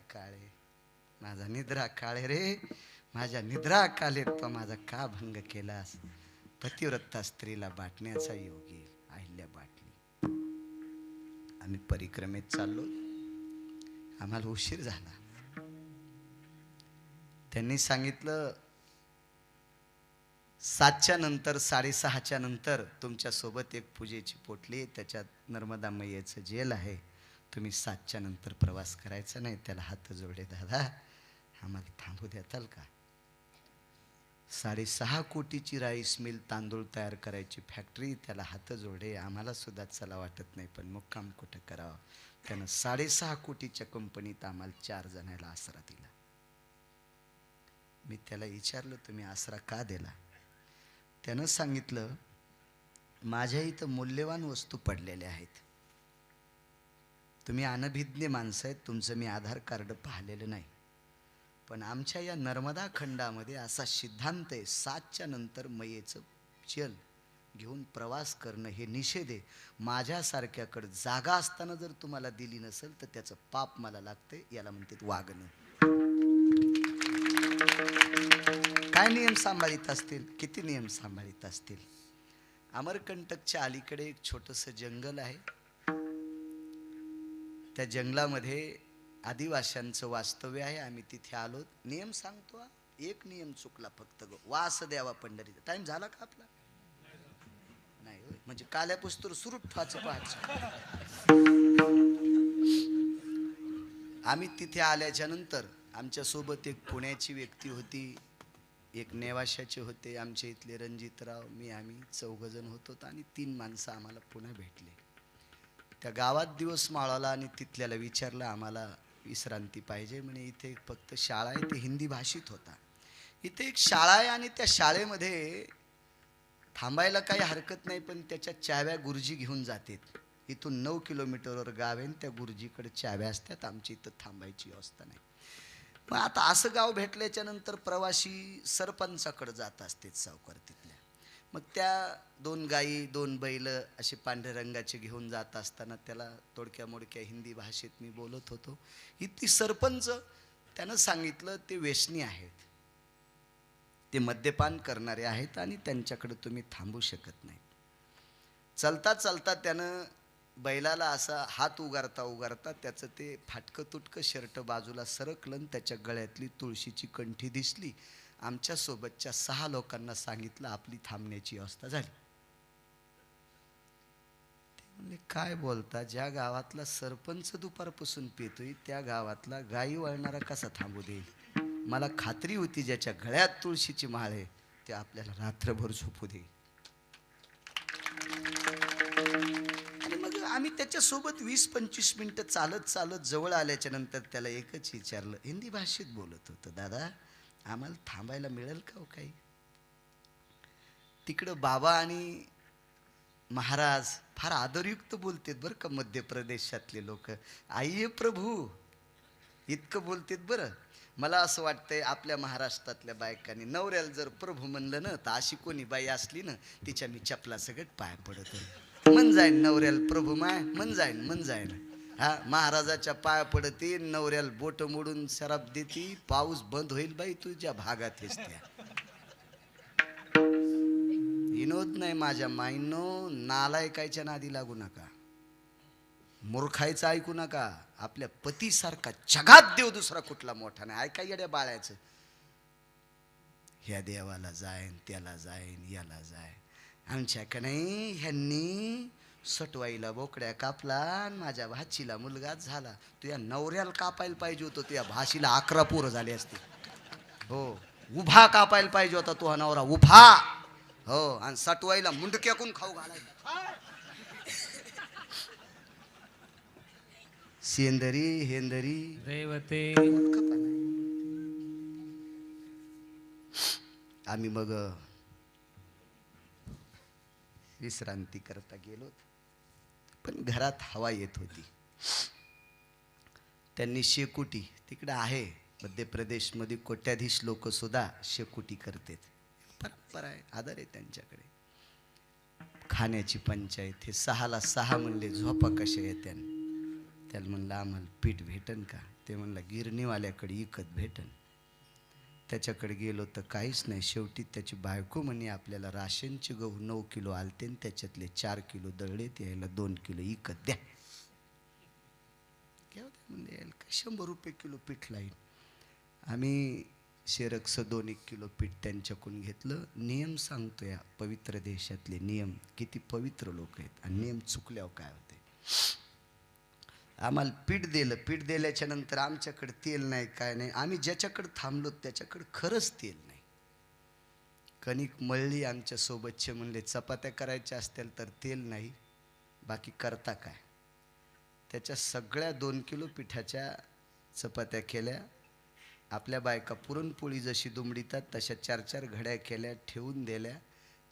काळे रे. माझ्या निद्रा कालेत तो माझा का भंग केलास? पतिव्रता स्त्रीला बाटण्याचा योग येईल. अहिल्या बाटली. आम्ही परिक्रमेत चाललो. आम्हाला उशीर झाला. त्यांनी सांगितलं 7च्या नंतर 6:30च्या नंतर तुमच्या सोबत एक पूजेची पोटली, त्याच्यात नर्मदा मैयाचं जेल आहे. तुम्ही 7च्या नंतर प्रवास करायचा नाही. त्याला हात जोडले. दादा आम्हाला थांबू द्याल का? 6.5 कोटीची राईस मिल, तांदूळ तयार करायची फॅक्टरी, त्याला हात जोडे. आम्हाला सुद्धा चला वाटत नाही पण मुक्काम कुठं करावं? त्यानं 6.5 कोटीच्या कंपनीत आम्हाला 4 जणांना आसरा दिला. मी त्याला विचारलं तुम्ही आसरा का दिला? त्यानं सांगितलं माझ्या इथं मूल्यवान वस्तू पडलेल्या आहेत. तुम्ही अनभिज्ञ माणसं आहेत. तुमचं मी आधार कार्ड पाहिलेलं नाही. पण आमच्या या नर्मदा खंडामध्ये असा सिद्धांत आहे 7च्या नंतर मैयेचं चल घेऊन प्रवास करणं हे निषेध आहे. माझ्यासारख्याकडे जागा असताना जर तुम्हाला दिली नसेल तर त्याचं पाप मला लागते. याला म्हणतात वागणं. काय नियम सांभाळीत असतील? किती नियम सांभाळीत असतील? अमरकंटकच्या अलीकडे एक छोटंसं जंगल आहे. त्या जंगलामध्ये आदिवाशांचं वास्तव्य आहे. आम्ही तिथे आलो. नियम सांगतो. एक नियम चुकला फक्त. वास द्यावा पंढरीचा. टाइम झाला का आपला? नाही होय. म्हणजे काल्या पुस्तूर सुरू ठेवायचं पाहायचं. आम्ही तिथे आल्याच्या नंतर आमच्या सोबत एक पुण्याची व्यक्ती होती, एक नेवाशाचे होते, आमच्या इथले रणजितराव, आम्ही 4 जण होतो आणि 3 माणसं आम्हाला पुन्हा भेटले. त्या गावात दिवस माळाला आणि तिथल्याला विचारलं आम्हाला विश्रांती पाहिजे म्हणे. इथे फक्त शाळा आहे. ते हिंदी भाषित होता. इथे एक शाळा आहे आणि त्या शाळेमध्ये थांबायला काही हरकत नाही पण त्याच्या चाव्या गुरुजी घेऊन जातात. इथून 9 किलोमीटरवर गाव आहे. त्या गुरुजीकडे चाव्या असतात. आमची इथं थांबायची व्यवस्था नाही. मग आता असं गाव भेटल्याच्या नंतर प्रवासी सरपंचाकडे जात असतात सावकार तिथल्या. मग त्या 2 गाई 2 बैल असे पांढऱ्या रंगाचे घेऊन जात असताना त्याला तोडक्या मोडक्या हिंदी भाषेत मी बोलत होतो. इथे सरपंच त्यानं सांगितलं ते व्यसनी आहेत, ते मद्यपान करणारे आहेत आणि त्यांच्याकडे तुम्ही थांबू शकत नाही. चलता चलता त्यानं बैलाला असा हात उगारता त्याचं ते फाटकं तुटकं शर्ट बाजूला सरकलं. त्याच्या गळ्यातली तुळशीची कंठी दिसली. आमच्या सोबतच्या 6 लोकांना सांगितलं आपली थांबण्याची व्यवस्था झाली. ते म्हणले काय बोलता? ज्या गावातला सरपंच दुपारपासून पितोय त्या गावातला गाई वळणारा कसा थांबू देईल? मला खात्री होती ज्याच्या गळ्यात तुळशीची माळ आहे ते आपल्याला रात्रभर झोपू देईल. आणि मग आम्ही त्याच्यासोबत 20-25 मिनिटं चालत जवळ आल्याच्या नंतर त्याला एकच विचारलं. हिंदी भाषेत बोलत होतं. दादा आम्हाला थांबायला मिळेल का हो काही? तिकडं बाबा आणि महाराज फार आदरयुक्त बोलतात बरं का मध्य प्रदेशातले लोक. आइये प्रभू इतकं बोलतात बरं. मला असं वाटतंय आपल्या महाराष्ट्रातल्या बायकांनी नवऱ्याला जर प्रभू म्हणलं ना तर अशी कोणी बाई असली ना तिच्या मी चपला सगळं पाय पडत मन जाईन. नवऱ्याला प्रभू माय मन जाईन. हा महाराजाच्या पाया पडती, नवऱ्याला बोट मोडून शराब देती, पाऊस बंद होईल बाई तुझ्या भागात त्या. विनोद नाही माझ्या माईनो, नालायकाच्या नादी लागू नका, मूर्खायचं ऐकू नका. आपल्या पतीसारखा जगात देव दुसरा कुठला मोठा नाही. ऐका येड्या बाळायचं, ह्या देवाला जाईन, त्याला जाईन, याला जाईन. आमच्याकडे नाही, ह्यांनी सटवाईला बोकड्या कापला आणि माझ्या भाचीला मुलगाच झाला. तुझ्या नवऱ्याला कापायला पाहिजे होतं, तुझ्या भाशीला 11 पोरं झाले असते. हो, उभा कापायला पाहिजे होता तुझा नवरा, उभा. हो, आणि सटवाईला मुंडक्याकून खाऊ घालायला. सेंदरी हेंदरी रेवते. आम्ही मग विश्रांती करता गेलो, पण घरात हवा येत होती. त्यांनी शेकोटी, तिकडे आहे मध्य प्रदेशमध्ये कोट्याधीश लोक सुद्धा शेकोटी करतात, परंपरा आहे, आदर आहे त्यांच्याकडे. खाण्याची पंचायत. हे 6ला 6 म्हणले झोपा कशा येत्या. त्याला म्हणलं आम्हाला पीठ भेटन का? ते म्हणलं गिरणीवाल्याकडे इकत भेटन. त्याच्याकडे गेलो तर काहीच नाही. शेवटी त्याची बायको म्हणे आपल्याला राशनचे गहू 9 किलो आलते, त्याच्यातले 4 किलो दळले, यायला 2 किलो इकत द्या. म्हणजे यायला काय 100 रुपये किलो पीठ लाईन. आम्ही शेरक्स 2-1 किलो पीठ त्यांच्याकडून घेतलं. नियम सांगतो, या पवित्र देशातले नियम, किती पवित्र लोक आहेत, आणि नियम चुकल्यावर काय होते. आम्हाला पीठ दिलं. पीठ दिल्याच्या नंतर आमच्याकडे तेल नाही, काय नाही. आम्ही ज्याच्याकडे थांबलो त्याच्याकडे खरंच तेल नाही. कणिक मळली, आमच्या सोबतचे म्हणले चपात्या करायच्या असतील तर तेल नाही, बाकी करता काय. त्याच्या सगळ्या 2 किलो पिठाच्या चपात्या केल्या. आपल्या बायका पुरणपोळी जशी दुमडीतात तशा 4-4 घड्या केल्या, ठेवून दिल्या.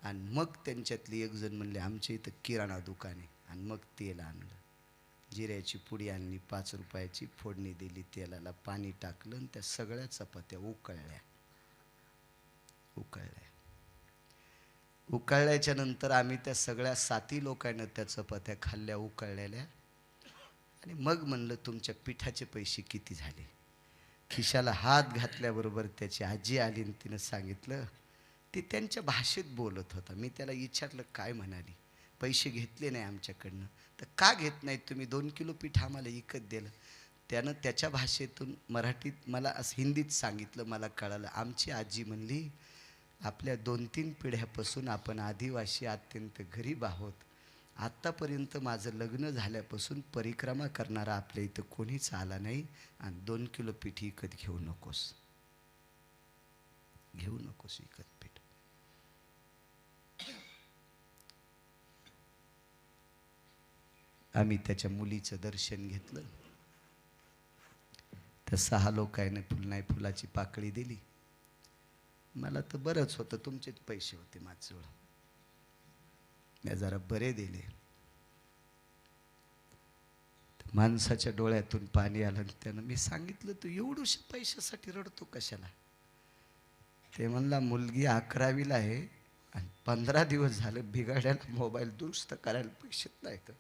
आणि मग त्यांच्यातली एक जण म्हणले आमच्या इथं किराणा दुकान आहे, आणि मग तेल आणलं. जिऱ्याची पुडी आणली 5 रुपयाची, फोडणी दिली, तेलाला पाणी टाकलं, आणि त्या सगळ्या चपात्या उकळल्याच्या नंतर आम्ही त्या सगळ्या 7 लोकांना त्या चपात्या खाल्ल्या उकळलेल्या. आणि मग म्हणलं तुमच्या पिठाचे पैसे किती झाले. खिशाला हात घातल्याबरोबर त्याची आजी आली आणि तिनं सांगितलं. ती त्यांच्या भाषेत बोलत होता. मी त्याला विचारलं काय म्हणाली. पैसे घेतले नाही आमच्याकडनं. तर का घेत नाहीत तुम्ही, 2 किलो पीठ आम्हाला विकत दिलं. त्यानं त्याच्या भाषेतून मराठीत मला असं हिंदीत सांगितलं, मला कळालं. आमची आजी म्हणली आपल्या 2-3 पिढ्यापासून आपण आदिवासी अत्यंत गरीब आहोत. आत्तापर्यंत माझं लग्न झाल्यापासून परिक्रमा करणारा आपल्या इथं कोणीच आला नाही, आणि 2 किलो पीठ विकत घेऊ नकोस विकत पीठ. आम्ही त्याच्या मुलीचं दर्शन घेतलं. त्या 6 लोकांनी फुलाची पाकळी दिली. मला तर बरंच होतं, तुमचेच पैसे होते माझ्याजवळ, मी जरा बरे दिले. माणसाच्या डोळ्यातून पाणी आलं. त्यानं मी सांगितलं तू एवढूशा पैशासाठी रडतो कशाला. ते म्हणला मुलगी 11वीला आहे, आणि 15 दिवस झालं बिघाडायला मोबाईल दुरुस्त करायला पैसे नाहीत.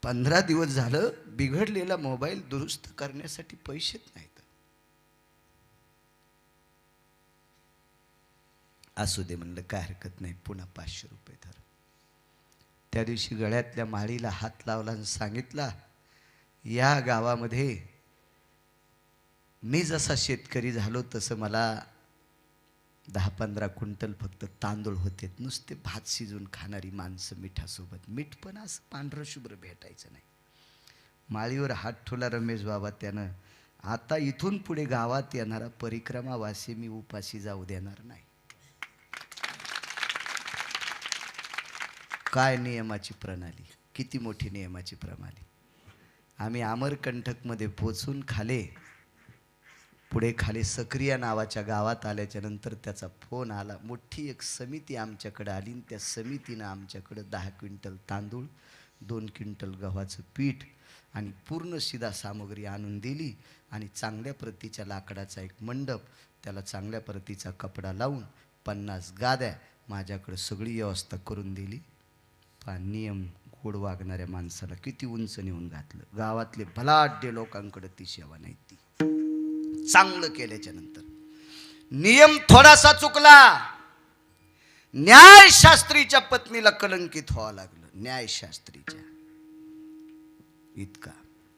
15 दिवस झालं बिघडलेला मोबाईल दुरुस्त करण्यासाठी पैसेच नाहीत. असू दे म्हणलं, काय हरकत नाही, पुन्हा 500 रुपये धर. त्या दिवशी गळ्यातल्या माळीला हात लावला आणि सांगितला या गावामध्ये मी जसा शेतकरी झालो तसं मला 10-15 क्विंटल फक्त तांदूळ होते. नुसते भात शिजून खाणारी माणसं मिठासोबत. मीठ पण असं पांढरं शुभ्र भेटायचं नाही. माळीवर हात ठेवला रमेश बाबा. त्यानं आता इथून पुढे गावात येणारा परिक्रमावासी मी उपाशी जाऊ देणार नाही. काय नियमाची प्रणाली, किती मोठी नियमाची प्रणाली. आम्ही अमरकंटकमध्ये पोचून पुढे सक्रिया नावाच्या गावात आल्याच्या नंतर त्याचा फोन आला. मोठी एक समिती आमच्याकडे आली, त्या समितीनं आमच्याकडे 10 क्विंटल तांदूळ, 2 क्विंटल गव्हाचं पीठ आणि पूर्ण शिदा सामग्री आणून दिली. आणि चांगल्या प्रतीच्या लाकडाचा एक मंडप, त्याला चांगल्या प्रतीचा कपडा लावून 50 गाद्या माझ्याकडे सगळी व्यवस्था करून दिली. नियम गोड वागणाऱ्या माणसाला किती उंच नेऊन घातलं. गावातले भलाढ्य लोकांकडे ती सेवा नाही. ती चांगलं केल्याच्या नंतर नियम थोडासा चुकला, न्यायशास्त्रीच्या पत्नीला कलंकित व्हावं लागलं. न्यायशास्त्रीच्या इतका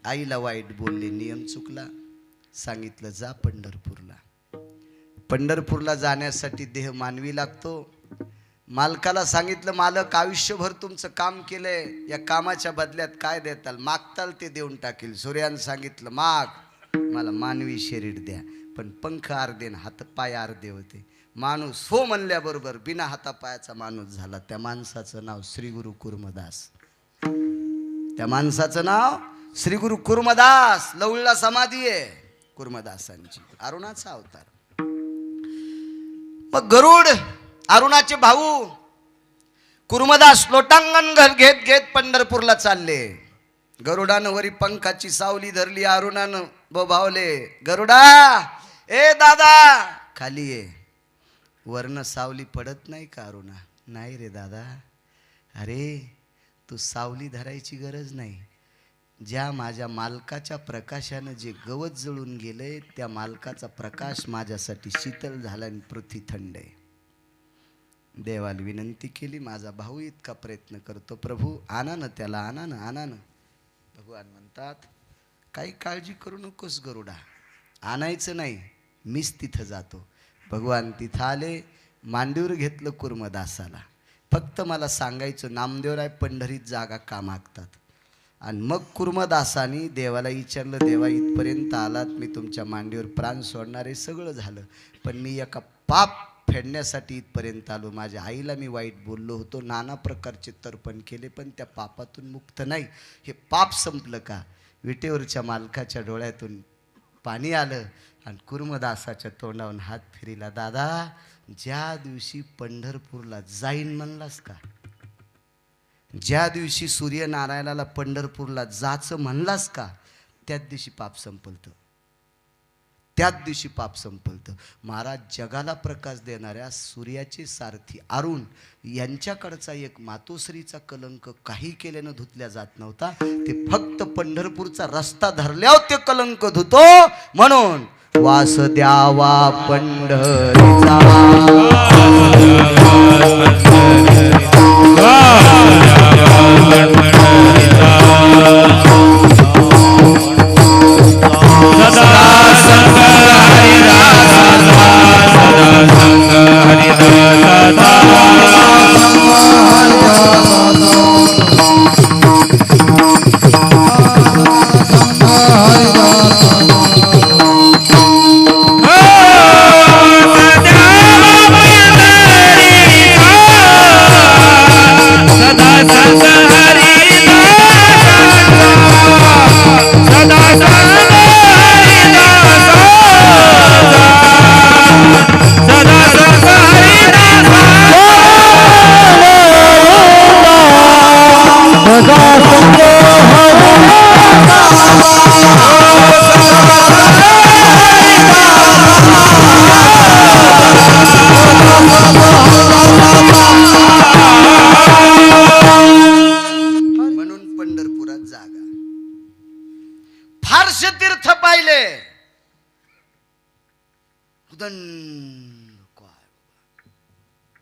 आईला वाईट बोलले, नियम चुकला. सांगितलं जा पंढरपूरला. पंढरपूरला जाण्यासाठी देह मानवी लागतो. मालकाला सांगितलं मालक आयुष्यभर तुमचं काम केलंय, या कामाच्या बदल्यात काय देताल? मागताल ते देऊन टाकील. सूर्यानं सांगितलं माग, मला मानवी शरीर द्या, पण पंख अर्धे न हातपाय अर्धे होते. माणूस हो म्हणल्याबरोबर बिना हातापायाचा माणूस झाला. त्या माणसाचं नाव श्री गुरु कुर्मदास. त्या माणसाचं नाव श्री गुरु कुर्मदास. लवळला समाधी आहे कुर्मदासांची, अरुणाचा अवतार. मग गरुड अरुणाचे भाऊ कुर्मदास लोटांगण घेत घेत पंढरपूरला चालले. गरुडानं वरी पंखाची सावली धरली, अरुणानं बोभावले, गरुडा ए दादा खाली ये. वरनं सावली पडत नाही का अरुणा? नाही रे दादा. अरे तू सावली धरायची गरज नाही. ज्या माझ्या मालकाच्या प्रकाशानं जे गवत जळून गेले, त्या मालकाचा प्रकाश माझ्यासाठी शीतल झाला आणि पृथ्वी थंड आहे. देवाला विनंती केली, माझा भाऊ इतका प्रयत्न करतो, प्रभू आणा ना त्याला, आणा ना, आणा ना. भगवान म्हणतात काही काळजी करू नकोस गरुडा, आणायचं नाही, मीच तिथं जातो. भगवान तिथं आले, मांडीवर घेतलं कुर्मदासाला. फक्त मला सांगायचं नामदेवराय पंढरीत जागा का मागतात? आणि मग कुर्मदासानी देवाला विचारलं, देवा इथपर्यंत आलात, मी तुमच्या मांडीवर प्राण सोडणारे सगळं झालं, पण मी एका पाप फेडण्यासाठी इथपर्यंत आलो. माझ्या आईला मी वाईट बोललो होतो, नाना प्रकारचे तर्पण केले, पण त्या पापातून मुक्त नाही. हे पाप संपलं का? विटेवरच्या मालकाच्या डोळ्यातून पाणी आलं आणि कुर्मदासाच्या तोंडावरून हात फिरिला. दादा ज्या दिवशी पंढरपूरला जाईन म्हणलास का, ज्या दिवशी सूर्यनारायणाला पंढरपूरला जाचं म्हणलास का, त्याच दिवशी पाप संपलतं. त्याच दिवशी पाप संपलतं. महाराज जगाला प्रकाश देणाऱ्या सूर्याचे सारथी अरुण यांच्याकडचा एक मातोश्रीचा कलंक काही केल्यानं धुतल्या जात नव्हता. ते फक्त पंढरपूरचा रस्ता धरल्यावर ते कलंक धुतो. म्हणून वास द्यावा पंढरीचा,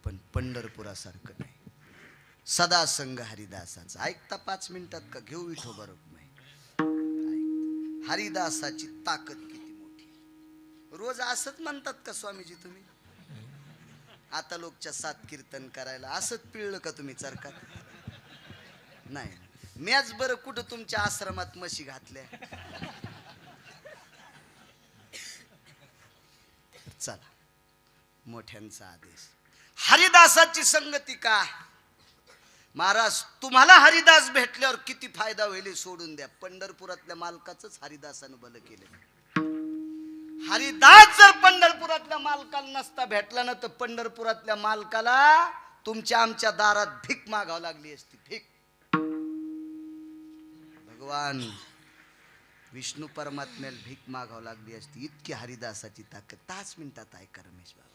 पण पंढरपुरासारखं नाही. सदा संग हरिदासाचा. ऐकता 5 मिनिटात का घेऊ विठो बरोबर नाही. हरिदासाची ताकद किती मोठी. रोज असंच म्हणतात का स्वामीजी तुम्ही? आता लोकच्या 7 कीर्तन करायला असंच पिळलं का तुम्ही चरकात? नाही. मॅच बरं कुठं तुमच्या आश्रमात म्हशी घातल्या? चला, मोठ्यांचा आदेश. हरिदासाची संगती का? महाराज तुम्हाला हरिदास भेटल्यावर किती फायदा होईल सोडून द्या. पंढरपुरातल्या मालकाचंच हरिदासानं भलं केलं. हरिदास जर पंढरपुरातल्या मालकाला नसता भेटला ना, तर पंढरपुरातल्या मालकाला तुमच्या आमच्या दारात भीक मागावं लागली असती. भीक. भगवान विष्णू परमात्म्याला भीक मागावं लागली असती. इतकी हरिदासाची ताकद. 5 मिनिटात ऐका रमेश बाबा.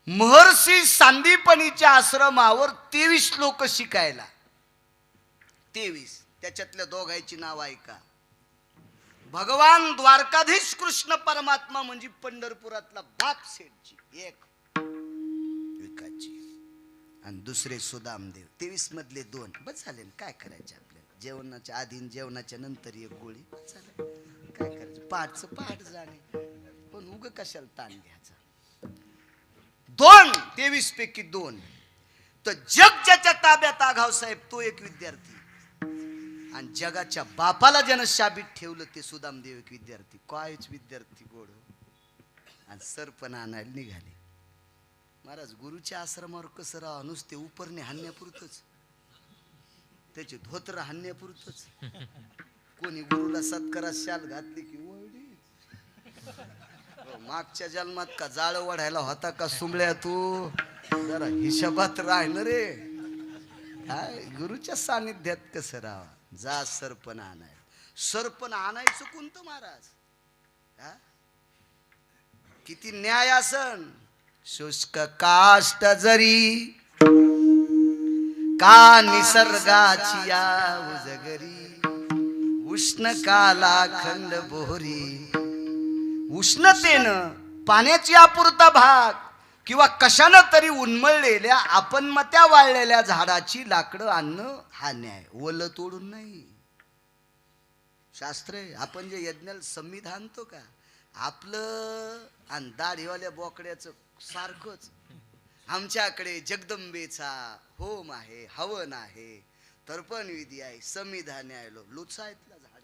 महर्षी सांदीपनीच्या आश्रमावर 23 लोक शिकायला. 23. त्याच्यातल्या दोघांची नाव ऐका. भगवान द्वारकाधीश कृष्ण परमात्मा म्हणजे पंढरपुरातला बाप सेठजी एक विकाची, आणि दुसरे सुदामदेव. 23 मधले 2 बस झाले. काय करायचे आपल्याला? जेवणाच्या आधी जेवणाच्या नंतर एक गोळी बस झालं. काय करायचं? पाठचं पाठ जाणे, पण उग कशाला ताण घ्यायचा. 2 23 पैकी 2. तर जग ज्याच्या ताब्यात आघाव साहेब तो एक विद्यार्थी, आणि जगाच्या बापाला ज्यानं शाबीत ठेवलं ते सुदामदेव एक विद्यार्थी. कायच विद्यार्थी गोड. आणि सरपण आणायला निघाले. महाराज गुरुच्या आश्रमावर कसं राहा, नुसते उपरणे हाणण्यापुरतच, त्याचे धोत्र हाणण्यापुरतच. कोणी गुरुला सत्कारात शाल घातली की वळली. मागच्या जन्मात का जाळ वाढायला होता का सुंबळ्या तू? जरा हिशोबात राहिलं रे. काय गुरुच्या सानिध्यात कसं राहा. जा सरपण आणाय. सरपण आणायचं कोणतं महाराज? किती न्याय असन. शुष्क काष्ट जरी का निसर्गाची या उजगरी, उष्ण काला खंड बोहरी. उष्णतेनं पाण्याची अपुरता भाग किंवा कशानं तरी उन्मळलेल्या अपनमत्या वाळलेल्या झाडाची लाकडं आणणं हा न्याय. ओलं तोडून नाही. शास्त्र आहे. आपण जे यज्ञाला संविधान आणतो का आपलं आणि दाढीवाल्या बोकड्याचं सारखंच. आमच्याकडे जगदंबेचा होम आहे, हवन आहे, तर्पण विधी आहे, संविधान आहे. लुचायतला झाड.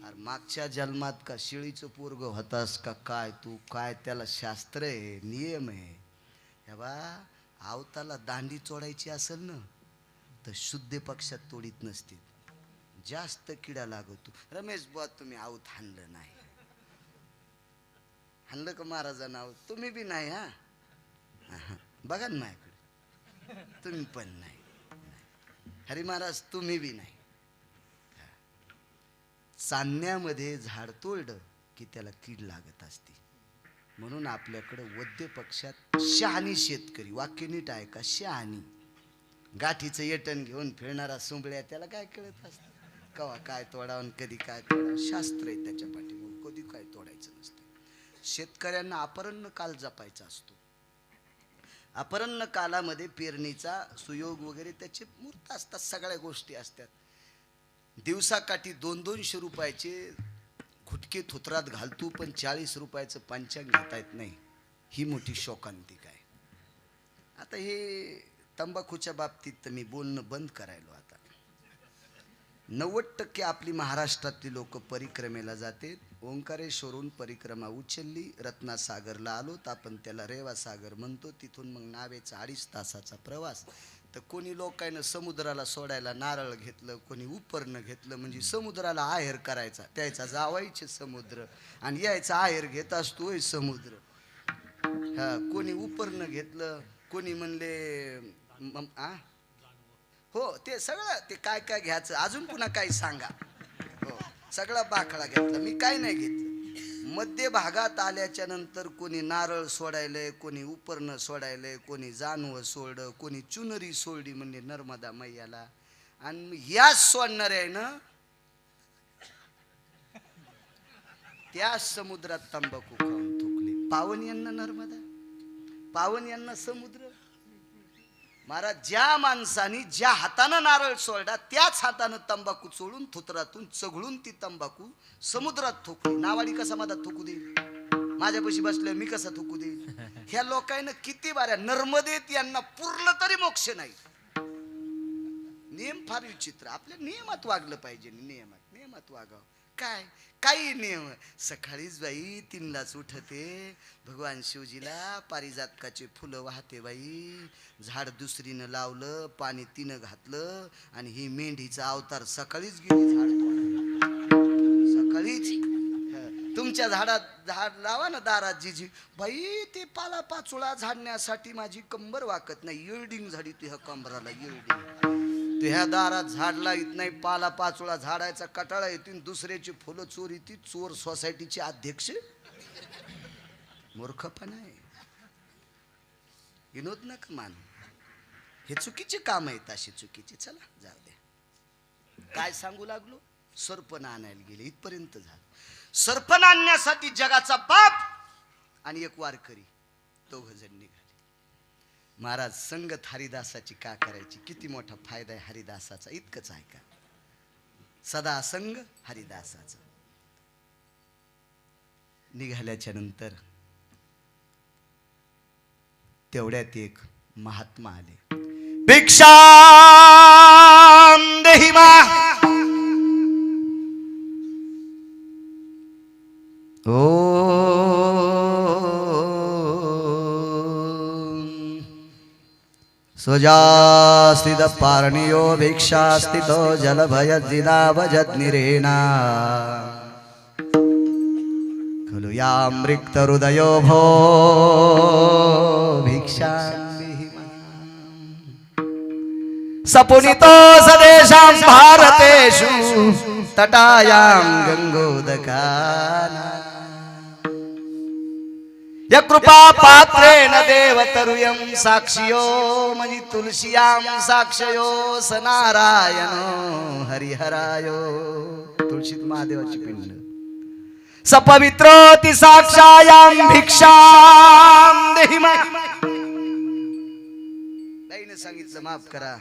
अरे मागच्या जन्मात का शिळीचं पोरग होतास का काय तू? काय त्याला शास्त्र आहे, नियम आहे. हे बा आवताला दांडी चोडायची असेल ना तर शुद्ध पक्षात तोडीत नसते. जास्त किडा लागतो. रमेश बुवा तुम्ही आवत हाणलं नाही. हाणलं का महाराजांना आवत? तुम्ही बी नाही. हा बघा ना माझ्याकडे. तुम्ही पण नाही. हरी महाराज तुम्ही बी नाही. चांदण्यामध्ये झाड तोडलं की त्याला कीड लागत असते. म्हणून आपल्याकडे वद्य पक्षात शहाणी शेतकरी. वाक्य नीट आहे का? शहाणी. गाठीचं येटण घेऊन फिरणारा सुंबळ्या त्याला काय कळत असतं? कवा काय तोडावं कधी काय तोडावं. शास्त्र आहे त्याच्या पाठीमागे. कधी काय तोडायचं नसतं. शेतकऱ्यांना अपराह्न काल जपायचा असतो. अपराह्न कालामध्ये पेरणीचा सुयोग वगैरे त्याचे मुहूर्त असतात. सगळ्या गोष्टी असतात. दिवसाकाठी 200-200 रुपयाचे खुटके थुत्रात घालतो, पण 40 रुपयाचं पंचांग घेता येत नाही. ही मोठी शोकांतिक आहे. आता हे तंबाखूच्या बाबतीत मी बोलणं बंद करायलो. आता 90% आपली महाराष्ट्रातली लोक परिक्रमेला जाते. ओंकारेश्वरून परिक्रमा उचलली, रत्नासागरला आलो तर आपण त्याला रेवासागर म्हणतो. तिथून मग नावेचा 2.5 तासाचा प्रवास. तर कोणी लोकांना समुद्राला सोडायला नारळ घेतलं, कोणी उपरणं घेतलं. म्हणजे समुद्राला आहेर करायचा, त्याचा जावायचे समुद्र आणि यायचा आहेर घेत असतोय समुद्र. हा कोणी उपरणं घेतलं, कोणी म्हणले हो ते सगळं ते काय काय घ्यायचं. अजून पुन्हा काही सांगा. हो सगळा बाखळा घेतला. मी काय नाही घेतलं. मध्य भागात आल्याच्या नंतर कोणी नारळ सोडायलंय, कोणी उपरणं सोडायलंय, कोणी जानवं सोडलं, कोणी चुनरी सोडली म्हणजे नर्मदा मैयाला. आणि याच सोडणार आहे ना त्या समुद्रात तंबाखू खाऊन थुकले. पावन यांना नर्मदा, पावन यांना समुद्र. महाराज ज्या माणसाने ज्या हातानं नारळ सोडला त्याच हातानं तंबाखू चोळून थुत्रातून चघळून ती तंबाखू समुद्रात थुकली. नावाडी कसा माझा थुकू देईल? माझ्यापाशी बसले मी कसा थुकू देईल? ह्या लोकांना किती बाऱ्या नर्मदेत यांना पुरलं तरी मोक्ष नाही. नियम फार विचित्र. आपल्या नियमात वागलं पाहिजे. नियमात वागावं. काय काही नियम. सकाळीच बाई 3लाच उठते, भगवान शिवजीला पारिजातकाचे फुलं वाहते बाई. झाड दुसरीनं लावलं, पाणी तिनं घातलं आणि ही मेंढीचा अवतार सकाळीच गेली झाड सकाळीच. तुमच्या झाडात झाड लावा ना दारात जिजी बाई. ते पाला पाचोळा झाडण्यासाठी माझी कंबर वाकत नाही. येल्डिंग झाडी तुझ्या कंबराला येल्डिंग. ह्या दारात झाड लावित नाही, पाला पाचोळा झाडायचा कटाळा येतील, दुसऱ्याची फुलं चोर येतील. चोर सोसायटीचे अध्यक्ष. मूर्खपणा आहे. विनोद नका मान, हे चुकीचे काम आहेत, अशी चुकीचे. चला जाऊ द्या. काय सांगू लागलो, सरपण आणायला गेले, इथपर्यंत झालं. सरपण आणण्यासाठी जगाचा बाप आणि एक वारकरी दोघ जण निघाले. महाराज संगत हरिदासाची का करायची, किती मोठा फायदा आहे हरिदासाचा, इतकंच आहे का. सदा संग हरिदासाचा. निघाल्याच्या नंतर तेवढ्यात एक महात्मा आले. भिक्षा देहि मा. ओ स्वजास्तिद पारणियो भिक्षास्तितो जलभयजिदावजत् निरेना खलु यामृक्त हृदयो भो भिक्षां देहि माम्. सपुनितो सदेशां भारतेषु तटायां गंगोदकाना यकृपा पात्रेण देवतरुयं साक्षियो मयि तुलसीयां साक्षयो स नारायणो हरिहरायो. तुळशीत महादेवाची पिंड. सपवित्रोति साक्षायां भिक्षां देहि माम्. बाईने सांगितलं माफ करा,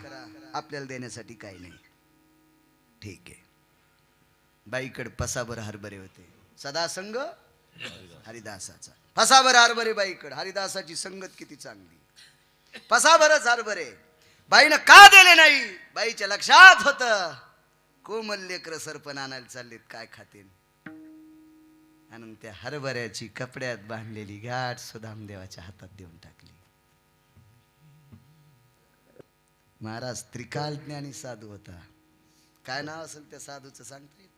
आपल्याला देण्यासाठी काही नाही. ठीक आहे. बाईकडे पसाभर हरभरे होते. सदा संग हरिदासाचा. पसाभर हरभरे बाईकडे. हरिदासाची संगत किती चांगली. पसाभरच हरभरे. बाईनं का दिले नाही, बाईच्या लक्षात होत कोमल लेकर सरपण आणायला चाललेत, काय खातील. आणि त्या हरभऱ्याची कपड्यात बांधलेली गाठ सुदामदेवाच्या हातात देऊन टाकली. महाराज त्रिकाल ज्ञानी साधू होता. काय नाव असेल त्या साधूचं सांगता येईल.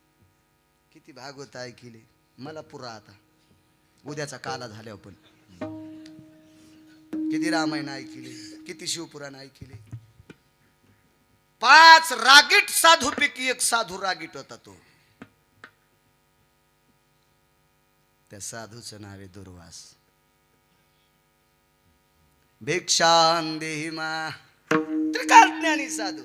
किती भागवत ऐकले मला पुरा. आता उद्याचा काला झाल्यावर पण किती रामायण ऐकले, किती शिवपुराण ऐकले. 5 रागीट साधू पैकी एक साधू रागीट होता. तो त्या साधूचं नाव आहे दुर्वास. भिक्षां देहि मा. त्रिकाल ज्ञानी साधू.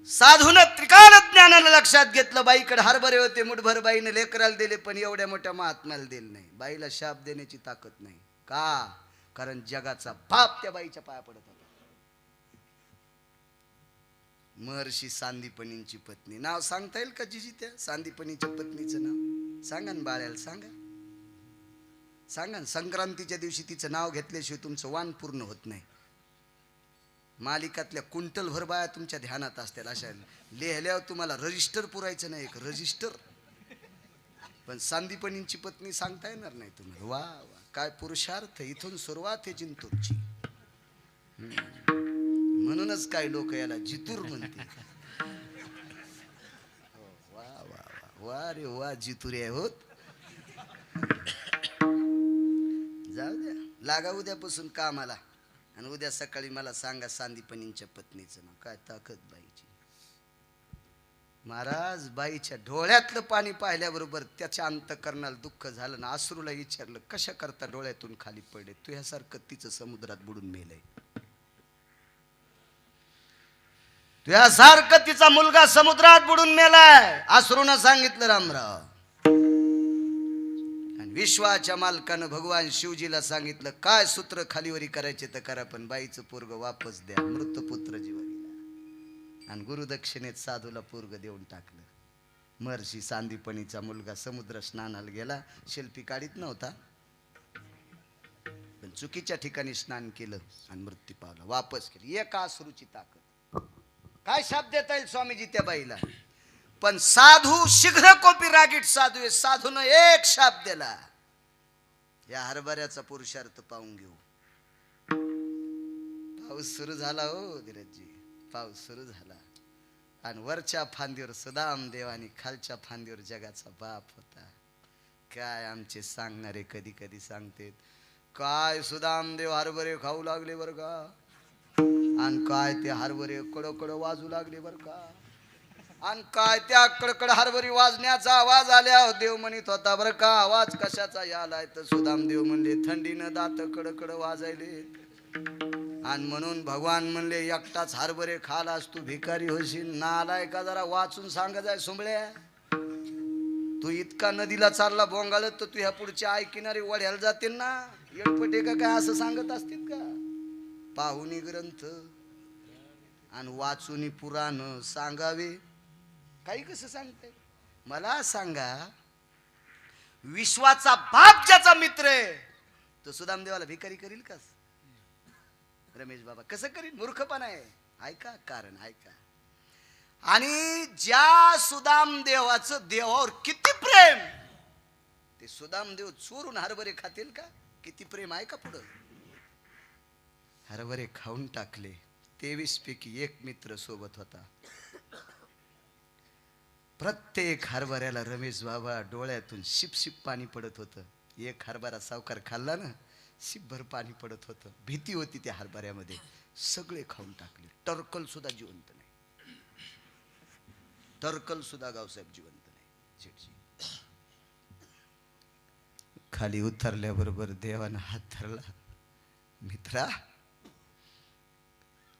साधून त्रिकाल ज्ञानाला लक्षात घेतलं. बाईकडे हरभरे होते मुठभर. बाईने लेकराला दिले, पण एवढ्या मोठ्या महात्म्याला दिले नाही. बाईला शाप देण्याची ताकद नाही. का? कारण जगाचा बाप त्या बाईच्या पाया पडत होता. महर्षी सांदीपनींची पत्नी. नाव सांगता येईल का जिजी त्या सांदीपनीच्या पत्नीचं नाव? सांगा ना बाळ्याला, सांगा सांगा ना. संक्रांतीच्या दिवशी तिचं नाव घेतल्याशिवाय तुमचं वाण पूर्ण होत नाही. मालिकातल्या कुंटलभर बाया तुमच्या ध्यानात असतील. अशा लिहिल्यावर तुम्हाला रजिस्टर पुरायचं नाही, एक रजिस्टर. पण सांदीपनींची पत्नी सांगता येणार नाही तुम्हाला. वा वा, काय पुरुषार्थ. इथून सुरुवात आहे जिंतूरची. म्हणूनच काय लोक याला जितूर म्हणते. वा वा वा वा रे वा, जितुरे होत. जाऊ द्या, लागा उद्यापासून कामाला. आणि उद्या सकाळी मला सांगा सांदीपनींच्या पत्नीचं नाव. काय ताकद बाईची. महाराज बाईच्या डोळ्यातलं पाणी पाहिल्याबरोबर त्याच्या अंतःकरणाला दुःख झालं ना. अश्रूला विचारलं, कशा करता डोळ्यातून खाली पडले. तुझ्यासारखं तिचं समुद्रात बुडून मेलंय. तुझ्यासारखं तिचा मुलगा समुद्रात बुडून मेलाय. अश्रूनं सांगितलं रामराव. विश्वाच्या मालकानं भगवान शिवजीला सांगितलं, काय सूत्र खालीवरी करायचे तर करा, पण बाईचं पोरग वापस द्या. मृतपुत्र जीवाला. आणि गुरुदक्षिणेत साधूला पोरग देऊन टाकलं. महर्षी सांदीपनीचा मुलगा समुद्र स्नानाला गेला. शिल्पी काढीत नव्हता, पण चुकीच्या ठिकाणी स्नान केलं आणि मृत्यू पावला. वापस केली. एका अश्रूची ताकद. काय शाप देता येईल स्वामीजी त्या बाईला. पण साधू शीघ्र कोपी रागीट साधू आहे. साधून एक शाप दिला. या हरभऱ्याचा पुरुषार्थ पाहून घेऊ. पाऊस सुरू झाला हो धीरजजी. पाऊस सुरू झाला. आणि वरच्या फांदीवर सुदामदेव आणि खालच्या फांदीवर जगाचा बाप होता. काय आमचे सांगणारे कधी कधी सांगतेत, काय सुदामदेव हरभरे खाऊ लागले बर का. आणि काय ते हरभरे कडो कडो वाजू लागले बर का. आणि काय त्या कडकड हरभरी वाजण्याचा आवाज आल्या देव म्हणत होता बरं का आवाज कशाचा यालाय तर सुदाम देव म्हणले थंडीनं दात कडकड वाजायले आणि म्हणून भगवान म्हणले एकटाच हरभरे खालास तू भिकारी होशील ना आलाय का जरा वाचून सांगत आहे सुंबळ्या तू इतका नदीला चालला बोंगाळत तर तू ह्या पुढच्या आई किनारी वड्याला जातील ना येडपटे का काय असं सांगत असतील का पाहुणी ग्रंथ आणि वाचुनी पुराण सांगावे काही कसं सांगते मला सांगा विश्वाचा बाप ज्याचा मित्र आहे तो सुदामदेवाला भिकारी करील का रमेश बाबा कसं करील मूर्खपणा आहे ऐका कारण ऐका आणि ज्या सुदामदेवाचं देवावर किती प्रेम ते सुदामदेव चोरून हरभरे खातील का किती प्रेम आहे का पुढं हरभरे खाऊन टाकले 23 पैकी एक मित्र सोबत होता प्रत्येक हरभऱ्याला रमेश बाबा डोळ्यातून शिप शिप पाणी पडत होतं एक हरभरा सावकार खाल्ला ना शिपभर पाणी पडत होतं भीती होती त्या हरभऱ्यामध्ये सगळे खाऊन टाकले टरकल सुद्धा जिवंत नाही टरकल सुद्धा गावसाहेब जिवंत नाही शेठजी खाली उतरल्याबरोबर देवानं हात धरला मित्रा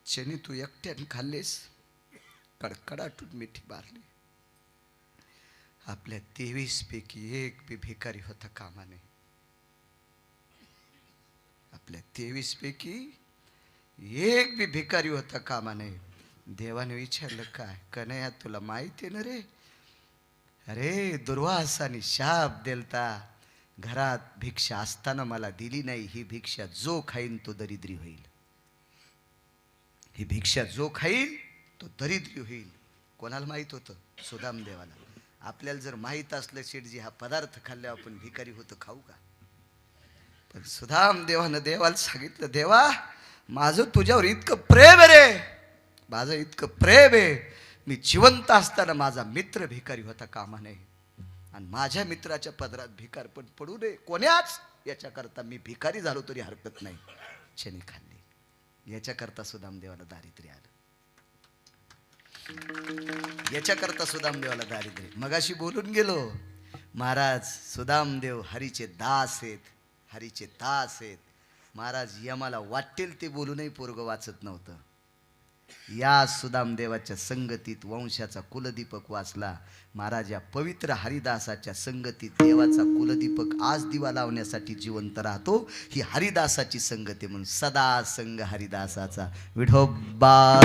चनी तू एकट्याने खाल्लेस कडकडाटून मिठी मारली आपल्या 23 पैकी एक बी भिकारी होता कामा नये आपल्या 23 पैकी एक बी भिकारी होता कामा नये देवाने विचारलं काय कन्हैया तुला माहिती आहे ना रे अरे दुर्वासाने शाप देलता घरात भिक्षा असताना मला दिली नाही ही भिक्षा जो खाईन तो दरिद्री होईल ही भिक्षा जो खाईल तो दरिद्री होईल कोणाला माहित होतं सुदामदेवाला आपल्याला जर माहित असलं शेठजी हा पदार्थ खाल्ल्यावर आपण भिकारी होतो खाऊ का पण सुदामदेवानं देवाला सांगितलं देवा माझं तुझ्यावर इतकं प्रेम आहे रे माझं इतकं प्रेम आहे मी जिवंत असताना माझा मित्र भिकारी होता कामा नये आणि माझ्या मित्राच्या पदरात भिकार पण पडू नये कोण्याच याच्याकरता मी भिकारी झालो तरी हरकत नाही चनी खाल्ली याच्याकरता सुदामदेवाला दारिद्र्य आलं याच्याकरता सुदामदेवाला दारिद्र्य मगाशी बोलून गेलो महाराज सुदामदेव हरीचे दास आहेत हरीचे दास आहेत महाराज यमाला वाटेल ते बोलूनही पोरग वाचत नव्हतं या सुदामदेवाच्या संगतीत वंशाचा कुलदीपक वाचला महाराज या पवित्र हरिदासाच्या संगतीत देवाचा कुलदीपक आज दिवा लावण्यासाठी जिवंत राहतो ही हरिदासाची संगती म्हणून सदा संग हरिदासाचा विठोबा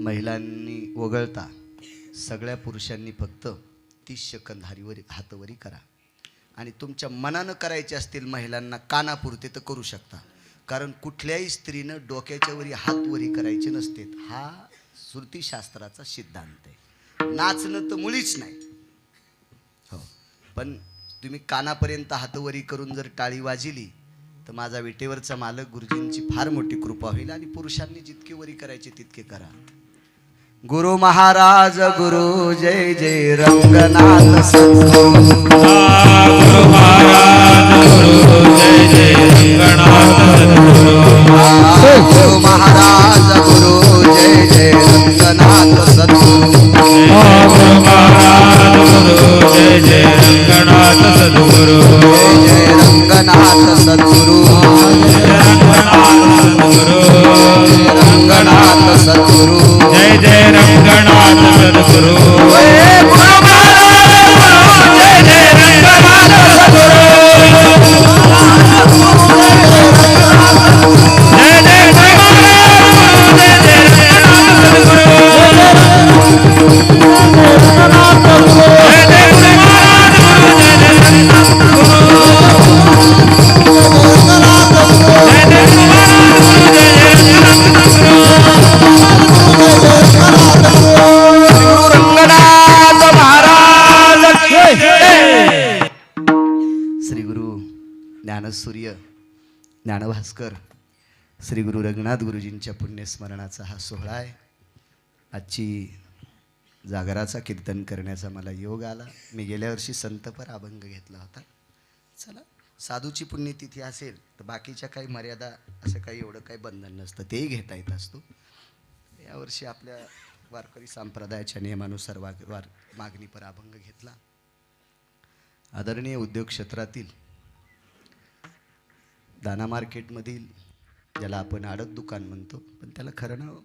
महिलांनी वगळता सगळ्या पुरुषांनी फक्त 30 सेकंद हातवरी करा आणि तुमच्या मनानं करायचे असतील महिलांना कानापुरते तर करू शकता कारण कुठल्याही स्त्रीनं डोक्याच्या वरी हातवरी करायचे नसते हा श्रुतीशास्त्राचा सिद्धांत आहे नाचणं तर मुळीच नाही हो पण तुम्ही कानापर्यंत हातवरी करून जर टाळी वाजली तर माझा विटेवरचा मालक गुरुजींची फार मोठी कृपा होईल आणि पुरुषांनी जितके वरी करायचे तितके करा गुरु महाराज गुरु जय जय रंगनाथ सद्गुरु गुरु महाराज गुरु जय जय रंगनाथ सद्गुरु गुरु महाराज गुरु जय जय रंगनाथ सद्गुरु गुरु महाराज गुरु जय जय रंगनाथ सद्गुरु जय जय रंगनाथ सद्गुरु रंगनाथ सद्गुरु जय जय रंगनाथ सद्गुरु जय जय रंगनाथ सद्गुरु जय जय ज्ञानसूर्य ज्ञानभास्कर श्री गुरु रंगनाथ गुरुजींच्या पुण्यस्मरणाचा हा सोहळा आहे. आजची जागराचा कीर्तन करण्याचा मला योग आला. मी गेल्या वर्षी संतपर अभंग घेतला होता. चला, साधूची पुण्यतिथी असेल तर बाकीच्या काही मर्यादा, असं काही एवढं काही बंधन नसतं, तेही घेता येत असतो. यावर्षी आपल्या वारकरी संप्रदायाच्या नियमानुसार मागणीपर अभंग घेतला. आदरणीय उद्योग क्षेत्रातील दाना मार्केटमधील, ज्याला आपण आडत दुकान म्हणतो, पण त्याला खरं नाव